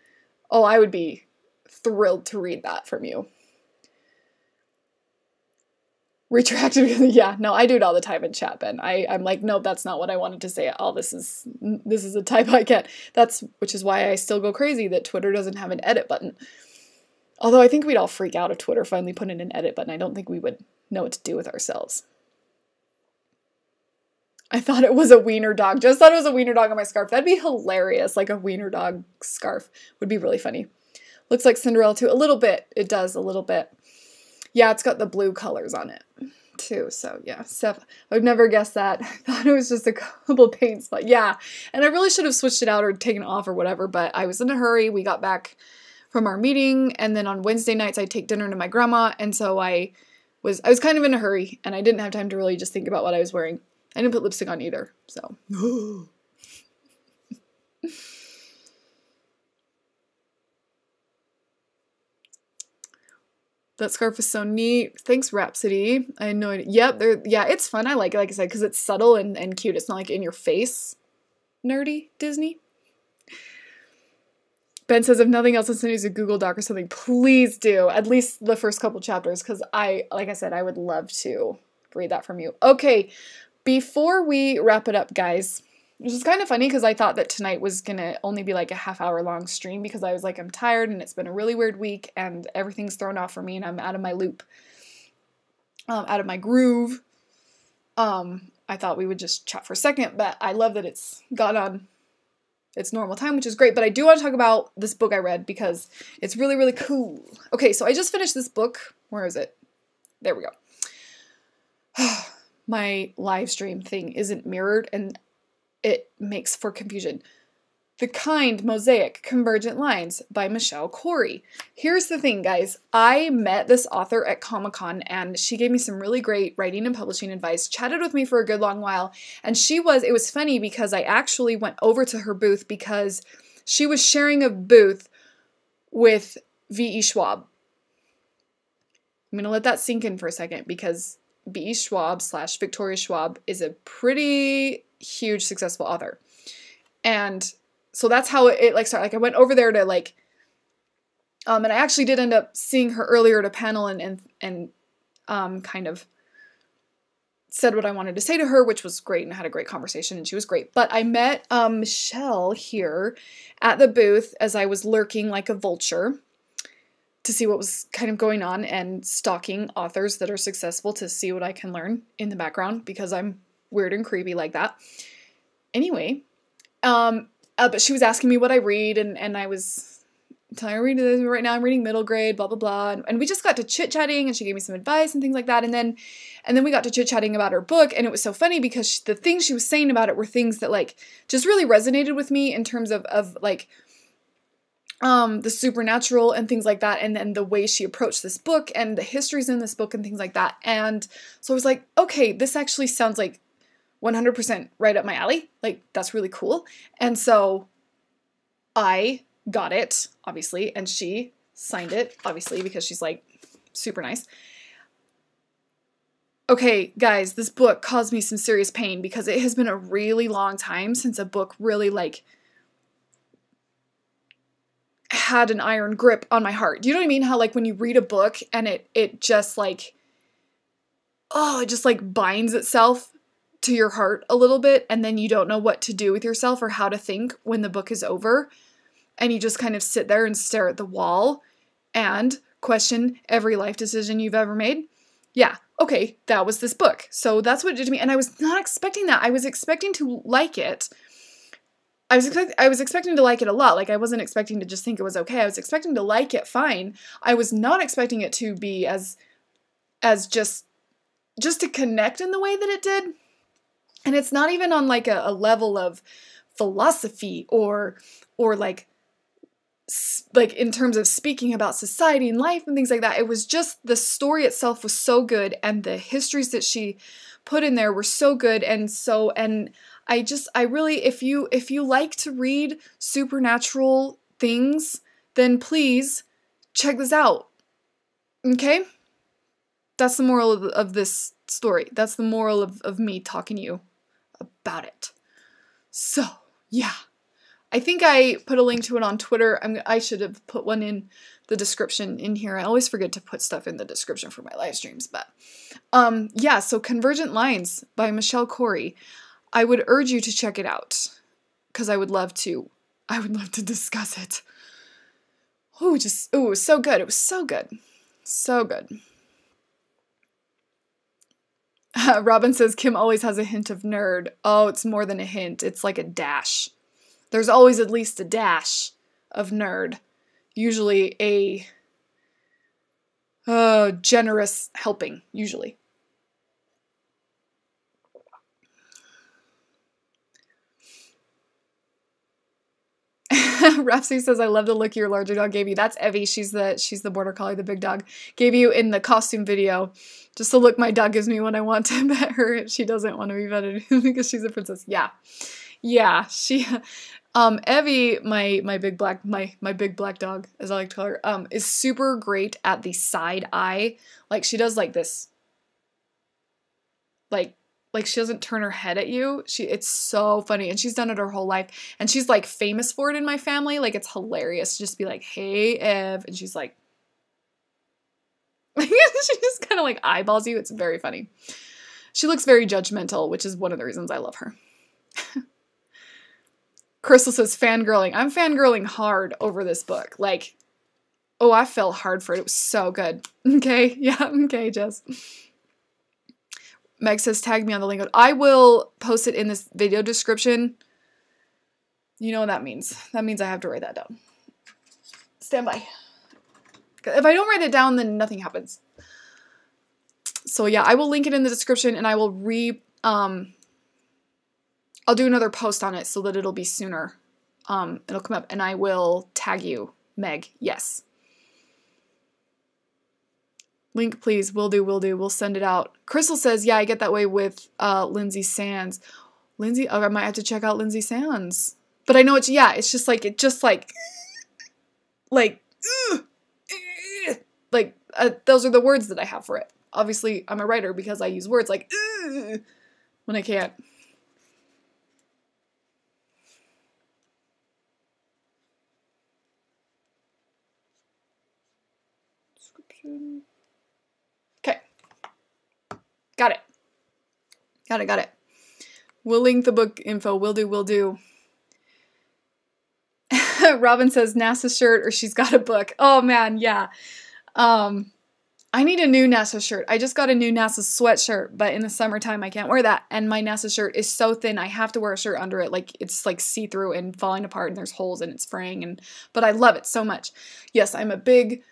oh, I would be thrilled to read that from you. Retracted, yeah, no, I do it all the time in chat, Ben. I'm like, no, that's not what I wanted to say at all. This is a typo I can't. Which is why I still go crazy that Twitter doesn't have an edit button. Although I think we'd all freak out if Twitter finally put in an edit button. I don't think we would know what to do with ourselves. I thought it was a wiener dog. Just thought it was a wiener dog on my scarf. That'd be hilarious. Like a wiener dog scarf would be really funny. Looks like Cinderella too. A little bit. It does a little bit. Yeah, it's got the blue colors on it too. So yeah, I would never guess that. I thought it was just a couple paints, but yeah. And I really should have switched it out or taken it off or whatever, but I was in a hurry. We got back from our meeting, and then on Wednesday nights I take dinner to my grandma, and so I was kind of in a hurry, and I didn't have time to really just think about what I was wearing. I didn't put lipstick on either, so. That scarf is so neat. Thanks, Rhapsody. I had no idea. Yep, yeah, it's fun. I like it, like I said, because it's subtle and cute. It's not like in your face nerdy Disney. Ben says, if nothing else, let's use a Google Doc or something. Please do. At least the first couple chapters, because like I said, I would love to read that from you. Okay, before we wrap it up, guys, which is kind of funny because I thought that tonight was going to only be like a half-hour long stream because I was like, I'm tired and it's been a really weird week and everything's thrown off for me and I'm out of my loop, out of my groove. I thought we would just chat for a second, but I love that it's got on its normal time, which is great. But I do want to talk about this book I read because it's really, really cool. Okay, so I just finished this book. Where is it? There we go. My live stream thing isn't mirrored and it makes for confusion. The Kind Mosaic Convergent Lines by Michelle Corey. Here's the thing, guys. I met this author at Comic-Con and she gave me some really great writing and publishing advice, chatted with me for a good long while, and it was funny because I actually went over to her booth because she was sharing a booth with V.E. Schwab. I'm going to let that sink in for a second because V.E. Schwab / Victoria Schwab is a pretty huge successful author. And so that's how it like started. Like I went over there to like and I actually did end up seeing her earlier at a panel and kind of said what I wanted to say to her, which was great, and had a great conversation, and she was great. But I met Michelle here at the booth as I was lurking like a vulture to see what was kind of going on and stalking authors that are successful to see what I can learn in the background because I'm weird and creepy like that. Anyway, but she was asking me what I read, and I was telling her, right now I'm reading middle grade, blah, blah, blah, and we just got to chit-chatting, and she gave me some advice and things like that, and then we got to chit-chatting about her book, and it was so funny because the things she was saying about it were things that, like, just really resonated with me in terms of like, the supernatural and things like that, and then the way she approached this book, and the histories in this book, and things like that, and so I was like, okay, this actually sounds like 100% right up my alley. Like, that's really cool. And so I got it, obviously, and she signed it, obviously, because she's like super nice. Okay, guys, this book caused me some serious pain because it has been a really long time since a book really like had an iron grip on my heart. Do you know what I mean? How like when you read a book and it just like, oh, it just like binds itself to your heart a little bit, and then you don't know what to do with yourself or how to think when the book is over, and you just kind of sit there and stare at the wall and question every life decision you've ever made. Yeah, okay, that was this book. So that's what it did to me, and I was not expecting that. I was expecting to like it. I was expecting to like it a lot. Like, I wasn't expecting to just think it was okay. I was expecting to like it fine. I was not expecting it to be as just to connect in the way that it did. And it's not even on like a level of philosophy or like in terms of speaking about society and life and things like that. It was just the story itself was so good, and the histories that she put in there were so good, and I really, if you like to read supernatural things, then please check this out. Okay? That's the moral of this story. That's the moral of me talking to you about it. So, yeah. I think I put a link to it on Twitter. I should have put one in the description in here. I always forget to put stuff in the description for my live streams, but yeah, so Convergent Lines by Michelle Corey. I would urge you to check it out because I would love to discuss it. Oh, it was so good. It was so good. So good. Robin says Kim always has a hint of nerd. Oh, it's more than a hint. It's like a dash. There's always at least a dash of nerd. usually a generous helping, usually. Rhapsody says, I love the look your larger dog gave you. That's Evie. She's the border collie, the big dog. Gave you in the costume video. Just the look my dog gives me when I want to pet her if she doesn't want to be petted because she's a princess. Yeah. Yeah. She Evie, my big black dog, as I like to call her, is super great at the side eye. Like she does like this. Like she doesn't turn her head at you. It's so funny. And she's done it her whole life. And she's like famous for it in my family. Like it's hilarious to just be like, hey, Ev. And she's like, she just kind of like eyeballs you. It's very funny. She looks very judgmental, which is one of the reasons I love her. Crystal says fangirling. I'm fangirling hard over this book. Like, oh, I fell hard for it. It was so good. Okay. Yeah. Okay, Jess. Meg says, tag me on the link. I will post it in this video description. You know what that means. That means I have to write that down. Stand by. If I don't write it down, then nothing happens. So yeah, I will link it in the description and I will I'll do another post on it so that it'll be sooner. It'll come up and I will tag you, Meg. Yes. Link, please. Will do. We'll send it out. Crystal says, yeah, I get that way with Lindsay Sands. Lindsay, oh, I might have to check out Lindsay Sands. But I know it's just like, those are the words that I have for it. Obviously, I'm a writer because I use words like, when I can't. Description. Okay. Got it. We'll link the book info. Will do. Robin says NASA shirt or she's got a book. Oh man, yeah. I need a new NASA shirt. I just got a new NASA sweatshirt, but in the summertime I can't wear that. And my NASA shirt is so thin, I have to wear a shirt under it. Like it's like see-through and falling apart and there's holes and it's fraying but I love it so much. Yes, I'm a big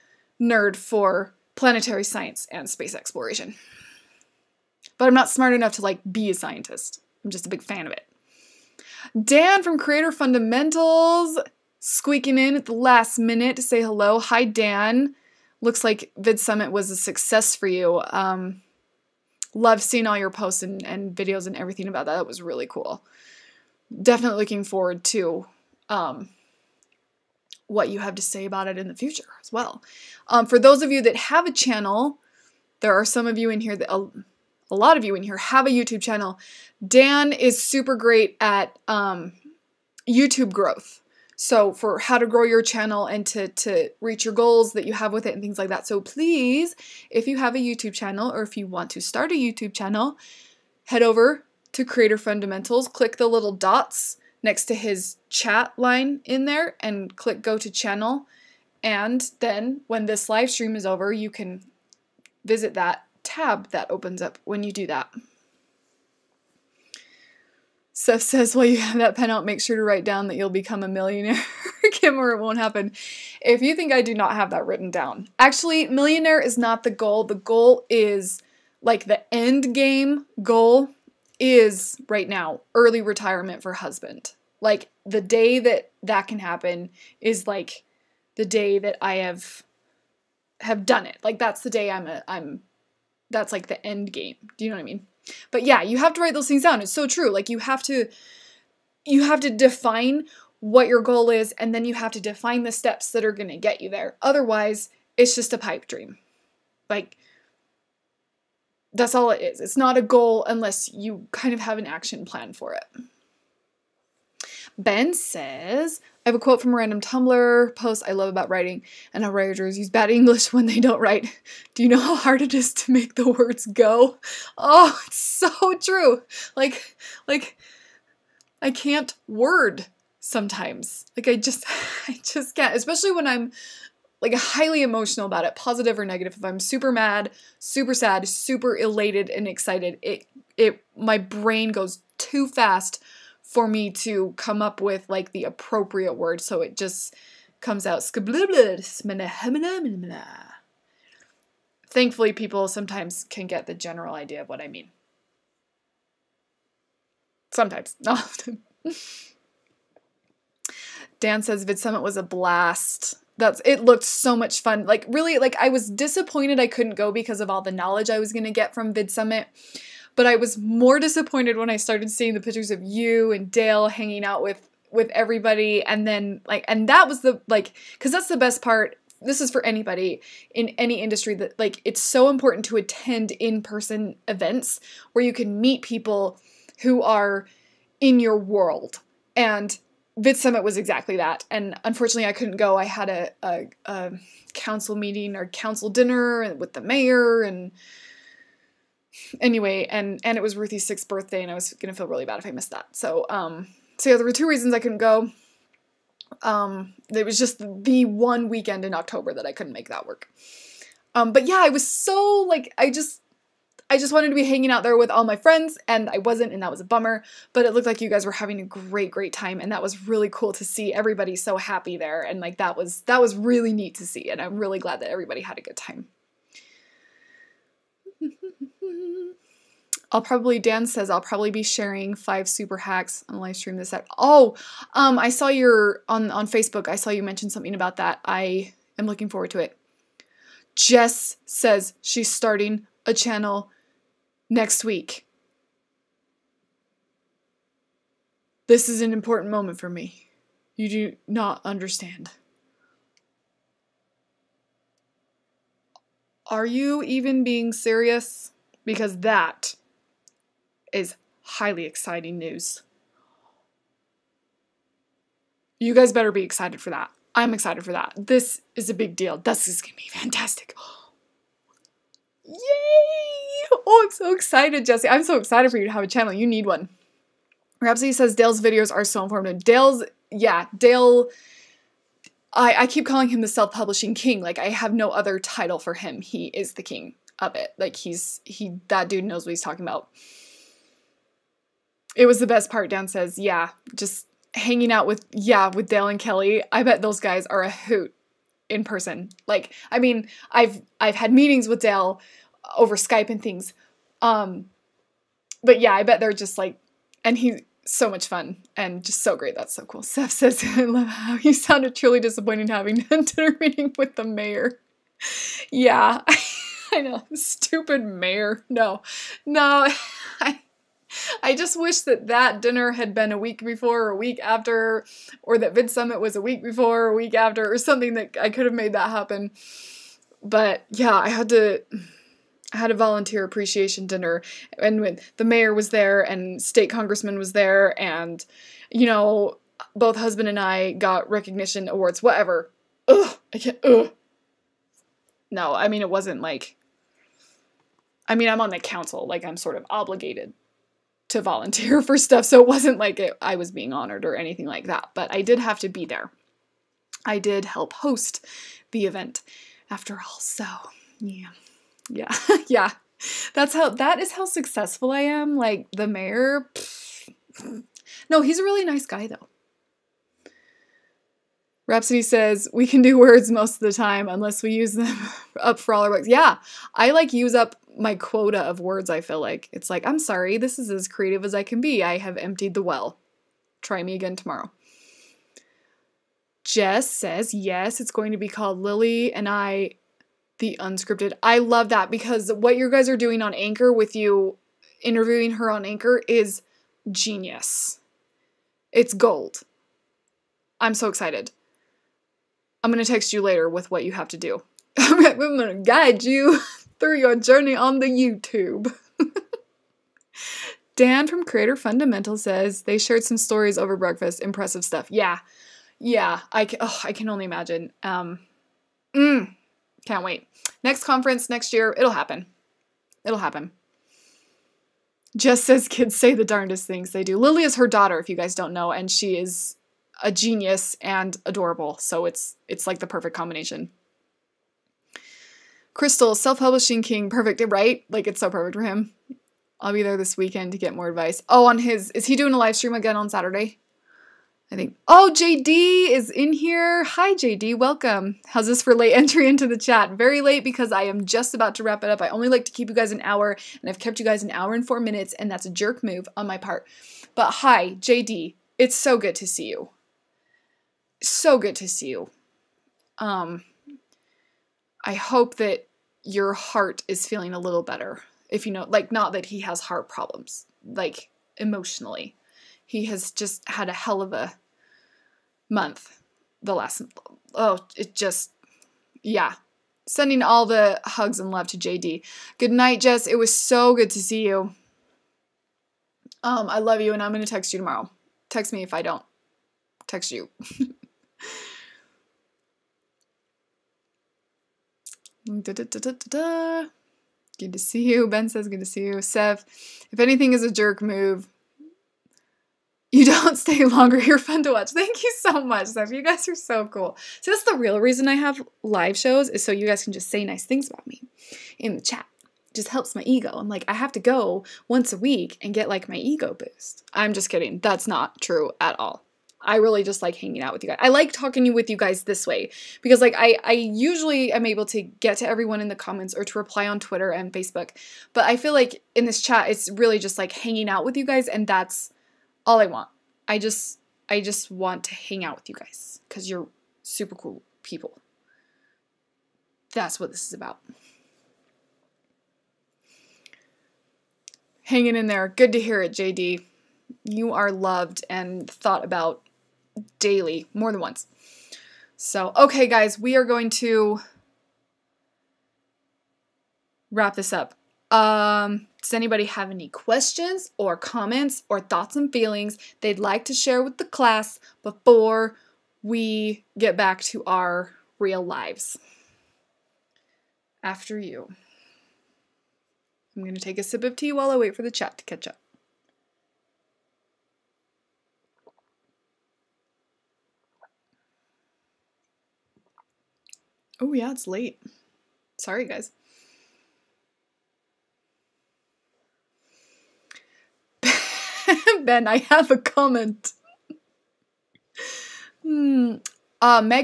nerd for planetary science and space exploration. But I'm not smart enough to like be a scientist. I'm just a big fan of it. Dan from Creator Fundamentals squeaking in at the last minute to say hello. Hi, Dan. Looks like Vid Summit was a success for you. Love seeing all your posts and videos and everything about that. That was really cool. Definitely looking forward to what you have to say about it in the future as well. For those of you that have a channel, there are some of you in here that a lot of you in here have a YouTube channel. Dan is super great at YouTube growth. So for how to grow your channel and to reach your goals that you have with it and things like that. So please, if you have a YouTube channel or if you want to start a YouTube channel, head over to Creator Fundamentals, click the little dots next to his chat line in there and click go to channel. And then when this live stream is over, you can visit that tab that opens up when you do that. Seth says, while you have that pen out, make sure to write down that you'll become a millionaire, Kim, or it won't happen. If you think I do not have that written down. Actually, millionaire is not the goal. The goal is, like the end game goal is, right now, early retirement for husband. Like, the day that can happen is, like, the day that I have done it. Like, that's the day that's, like, the end game. Do you know what I mean? But yeah, you have to write those things down. It's so true. Like you have to define what your goal is, and then you have to define the steps that are going to get you there. Otherwise, it's just a pipe dream. Like, that's all it is. It's not a goal unless you kind of have an action plan for it. Ben says, I have a quote from a random Tumblr post I love about writing and how writers use bad English when they don't write. Do you know how hard it is to make the words go? Oh, it's so true. Like I can't word sometimes. Like I just can't, especially when I'm like highly emotional about it, positive or negative. If I'm super mad, super sad, super elated and excited, my brain goes too fast for me to come up with like the appropriate word. So it comes out. Thankfully, people sometimes can get the general idea of what I mean. Sometimes, not often. Dan says VidSummit was a blast. It looked so much fun. Like, really, like, I was disappointed I couldn't go because of all the knowledge I was going to get from VidSummit. But I was more disappointed when I started seeing the pictures of you and Dale hanging out with everybody. And then, like, and that was the, like, because that's the best part. This is for anybody in any industry that, like, it's so important to attend in-person events where you can meet people who are in your world. And VidSummit was exactly that. And unfortunately, I couldn't go. I had a council meeting or council dinner with the mayor. And anyway, and it was Ruthie's 6th birthday, and I was going to feel really bad if I missed that. So yeah, there were 2 reasons I couldn't go. It was just the one weekend in October that I couldn't make that work. But yeah, I was so, like, I just wanted to be hanging out there with all my friends, and I wasn't, and that was a bummer. But it looked like you guys were having a great time, and that was really cool to see everybody so happy there, and, like, that was really neat to see, and I'm really glad that everybody had a good time. Dan says I'll probably be sharing 5 super hacks on the live stream this. Oh, I saw on Facebook. I saw you mention something about that. I am looking forward to it. Jess says she's starting a channel next week. This is an important moment for me. You do not understand. Are you even being serious? Because that is highly exciting news. You guys better be excited for that. I'm excited for that. This is a big deal. This is going to be fantastic. Yay! Oh, I'm so excited, Jesse. I'm so excited for you to have a channel. You need one. Rhapsody says Dale's videos are so informative. Dale, I keep calling him the self-publishing king. Like, I have no other title for him. He is the king of it. Like, that dude knows what he's talking about. It was the best part. Dan says, yeah, just hanging out with Dale and Kelly. I bet those guys are a hoot in person. Like, I mean, I've had meetings with Dale over Skype and things. But yeah, I bet they're just like, and he's so much fun and just so great. That's so cool. Seth says, I love how you sounded truly disappointed having a dinner meeting with the mayor. Yeah, I know. Stupid mayor. No. I just wish that dinner had been a week before or a week after, or that VidSummit was a week before or a week after, or something that I could have made that happen. But yeah, I had a volunteer appreciation dinner, and when the mayor was there and state congressman was there, and, you know, both husband and I got recognition awards, whatever. Ugh, I can't, ugh. No, I mean, it wasn't like, I mean, I'm on the council, like, I'm sort of obligated to volunteer for stuff, so it wasn't like I was being honored or anything like that, but I did have to be there. I did help host the event after all, so yeah. Yeah. That is how successful I am. Like, the mayor, no, he's a really nice guy though. Rhapsody says, we can do words most of the time unless we use them up for all our books. Yeah, I like use up my quota of words, I feel like. It's like, I'm sorry, this is as creative as I can be. I have emptied the well. Try me again tomorrow. Jess says, yes, it's going to be called Lily and I, the Unscripted. I love that, because what you guys are doing on Anchor with you interviewing her on Anchor is genius. It's gold. I'm so excited. I'm going to text you later with what you have to do. I'm going to guide you through your journey on the YouTube. Dan from Creator Fundamental says they shared some stories over breakfast. Impressive stuff. Yeah. I can only imagine. Can't wait. Next conference next year. It'll happen. Jess says kids say the darndest things. They do. Lily is her daughter, if you guys don't know, and she is a genius and adorable. So it's like the perfect combination. Crystal, self-publishing king, perfect, right? Like, it's so perfect for him. I'll be there this weekend to get more advice. Oh, is he doing a live stream again on Saturday? I think, oh, JD is in here. Hi, JD. Welcome. How's this for late entry into the chat? Very late because I am just about to wrap it up. I only like to keep you guys an hour, and I've kept you guys an hour and 4 minutes, and that's a jerk move on my part. But hi, JD. It's so good to see you. So good to see you. I hope that your heart is feeling a little better. If you know, like, not that he has heart problems, like, emotionally. He has just had a hell of a month. Yeah. Sending all the hugs and love to JD. Good night, Jess. It was so good to see you. I love you, and I'm going to text you tomorrow. Text me if I don't text you. Good to see you. Ben says good to see you. Sev, if anything is a jerk move, you don't stay longer. You're fun to watch. Thank you so much, Sev. You guys are so cool. So that's the real reason I have live shows, is so you guys can just say nice things about me in the chat. It just helps my ego. I'm like, I have to go once a week and get like my ego boost. I'm just kidding. That's not true at all. I really just like hanging out with you guys. I like talking with you guys this way because like I usually am able to get to everyone in the comments or to reply on Twitter and Facebook. But I feel like in this chat, it's really just like hanging out with you guys, and that's all I want. I just want to hang out with you guys because you're super cool people. That's what this is about. Hanging in there. Good to hear it, JD. You are loved and thought about daily, more than once. So, okay, guys, we are going to wrap this up. Does anybody have any questions or comments or thoughts and feelings they'd like to share with the class before we get back to our real lives? After you. I'm going to take a sip of tea while I wait for the chat to catch up. Oh yeah, it's late. Sorry, guys. Ben, I have a comment. Meg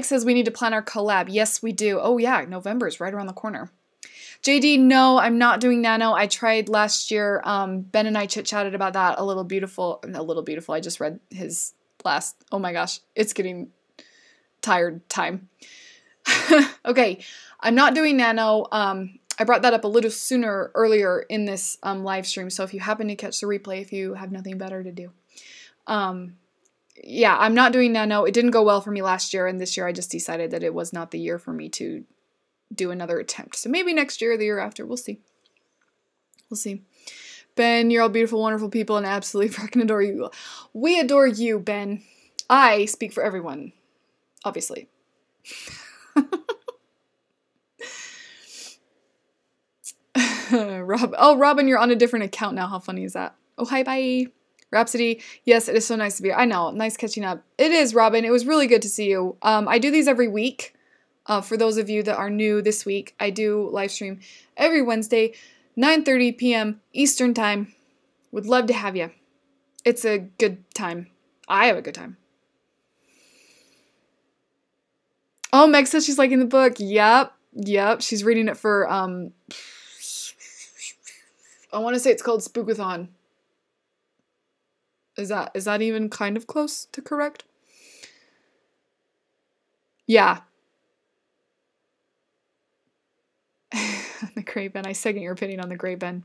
says we need to plan our collab. Yes, we do. Oh yeah, November is right around the corner. JD, no, I'm not doing Nano. I tried last year. Ben and I chit-chatted about that. A Little Beautiful. I just read his last. Oh my gosh, it's getting tired time. Okay, I'm not doing Nano. I brought that up a little earlier in this live stream, so if you happen to catch the replay, if you have nothing better to do. Yeah, I'm not doing Nano. It didn't go well for me last year, and this year I just decided that it was not the year for me to do another attempt. So maybe next year or the year after. We'll see. We'll see. Ben, you're all beautiful, wonderful people, and I absolutely freaking adore you. We adore you, Ben. I speak for everyone, obviously. Robin, you're on a different account now. How funny is that? Oh, hi, bye. Rhapsody, yes, it is so nice to be here. I know, nice catching up. It is, Robin. It was really good to see you. I do these every week. For those of you that are new this week, I do live stream every Wednesday, 9:30 p.m. Eastern Time. Would love to have you. It's a good time. I have a good time. Oh, Meg says she's liking the book. Yep. She's reading it for, I want to say it's called Spookathon. Is that even kind of close to correct? Yeah. The Grey Ben. I second your opinion on the Grey Ben.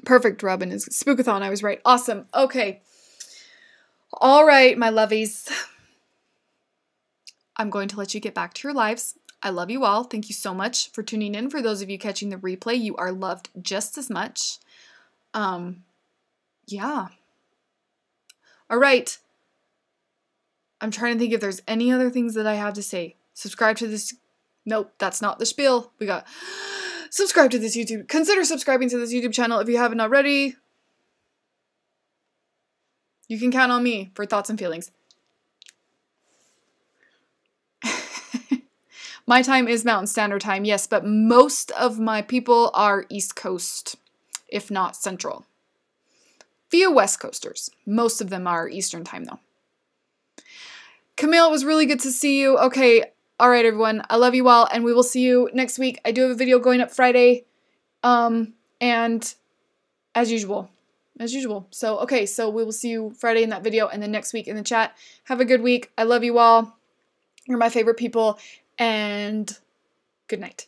Perfect, Robin. Is Spookathon. I was right. Awesome. Okay. All right, my lovies. I'm going to let you get back to your lives. I love you all. Thank you so much for tuning in. For those of you catching the replay, you are loved just as much. Yeah. All right. I'm trying to think if there's any other things that I have to say. Subscribe to this. Nope, that's not the spiel. We got subscribe to this YouTube. Consider subscribing to this YouTube channel if you haven't already. You can count on me for thoughts and feelings. My time is Mountain Standard Time, yes, but most of my people are East Coast, if not Central. Few West Coasters. Most of them are Eastern Time, though. Camille, it was really good to see you. Okay, all right, everyone. I love you all, and we will see you next week. I do have a video going up Friday, and as usual. So, okay, so we will see you Friday in that video, and then next week in the chat. Have a good week. I love you all. You're my favorite people, and good night.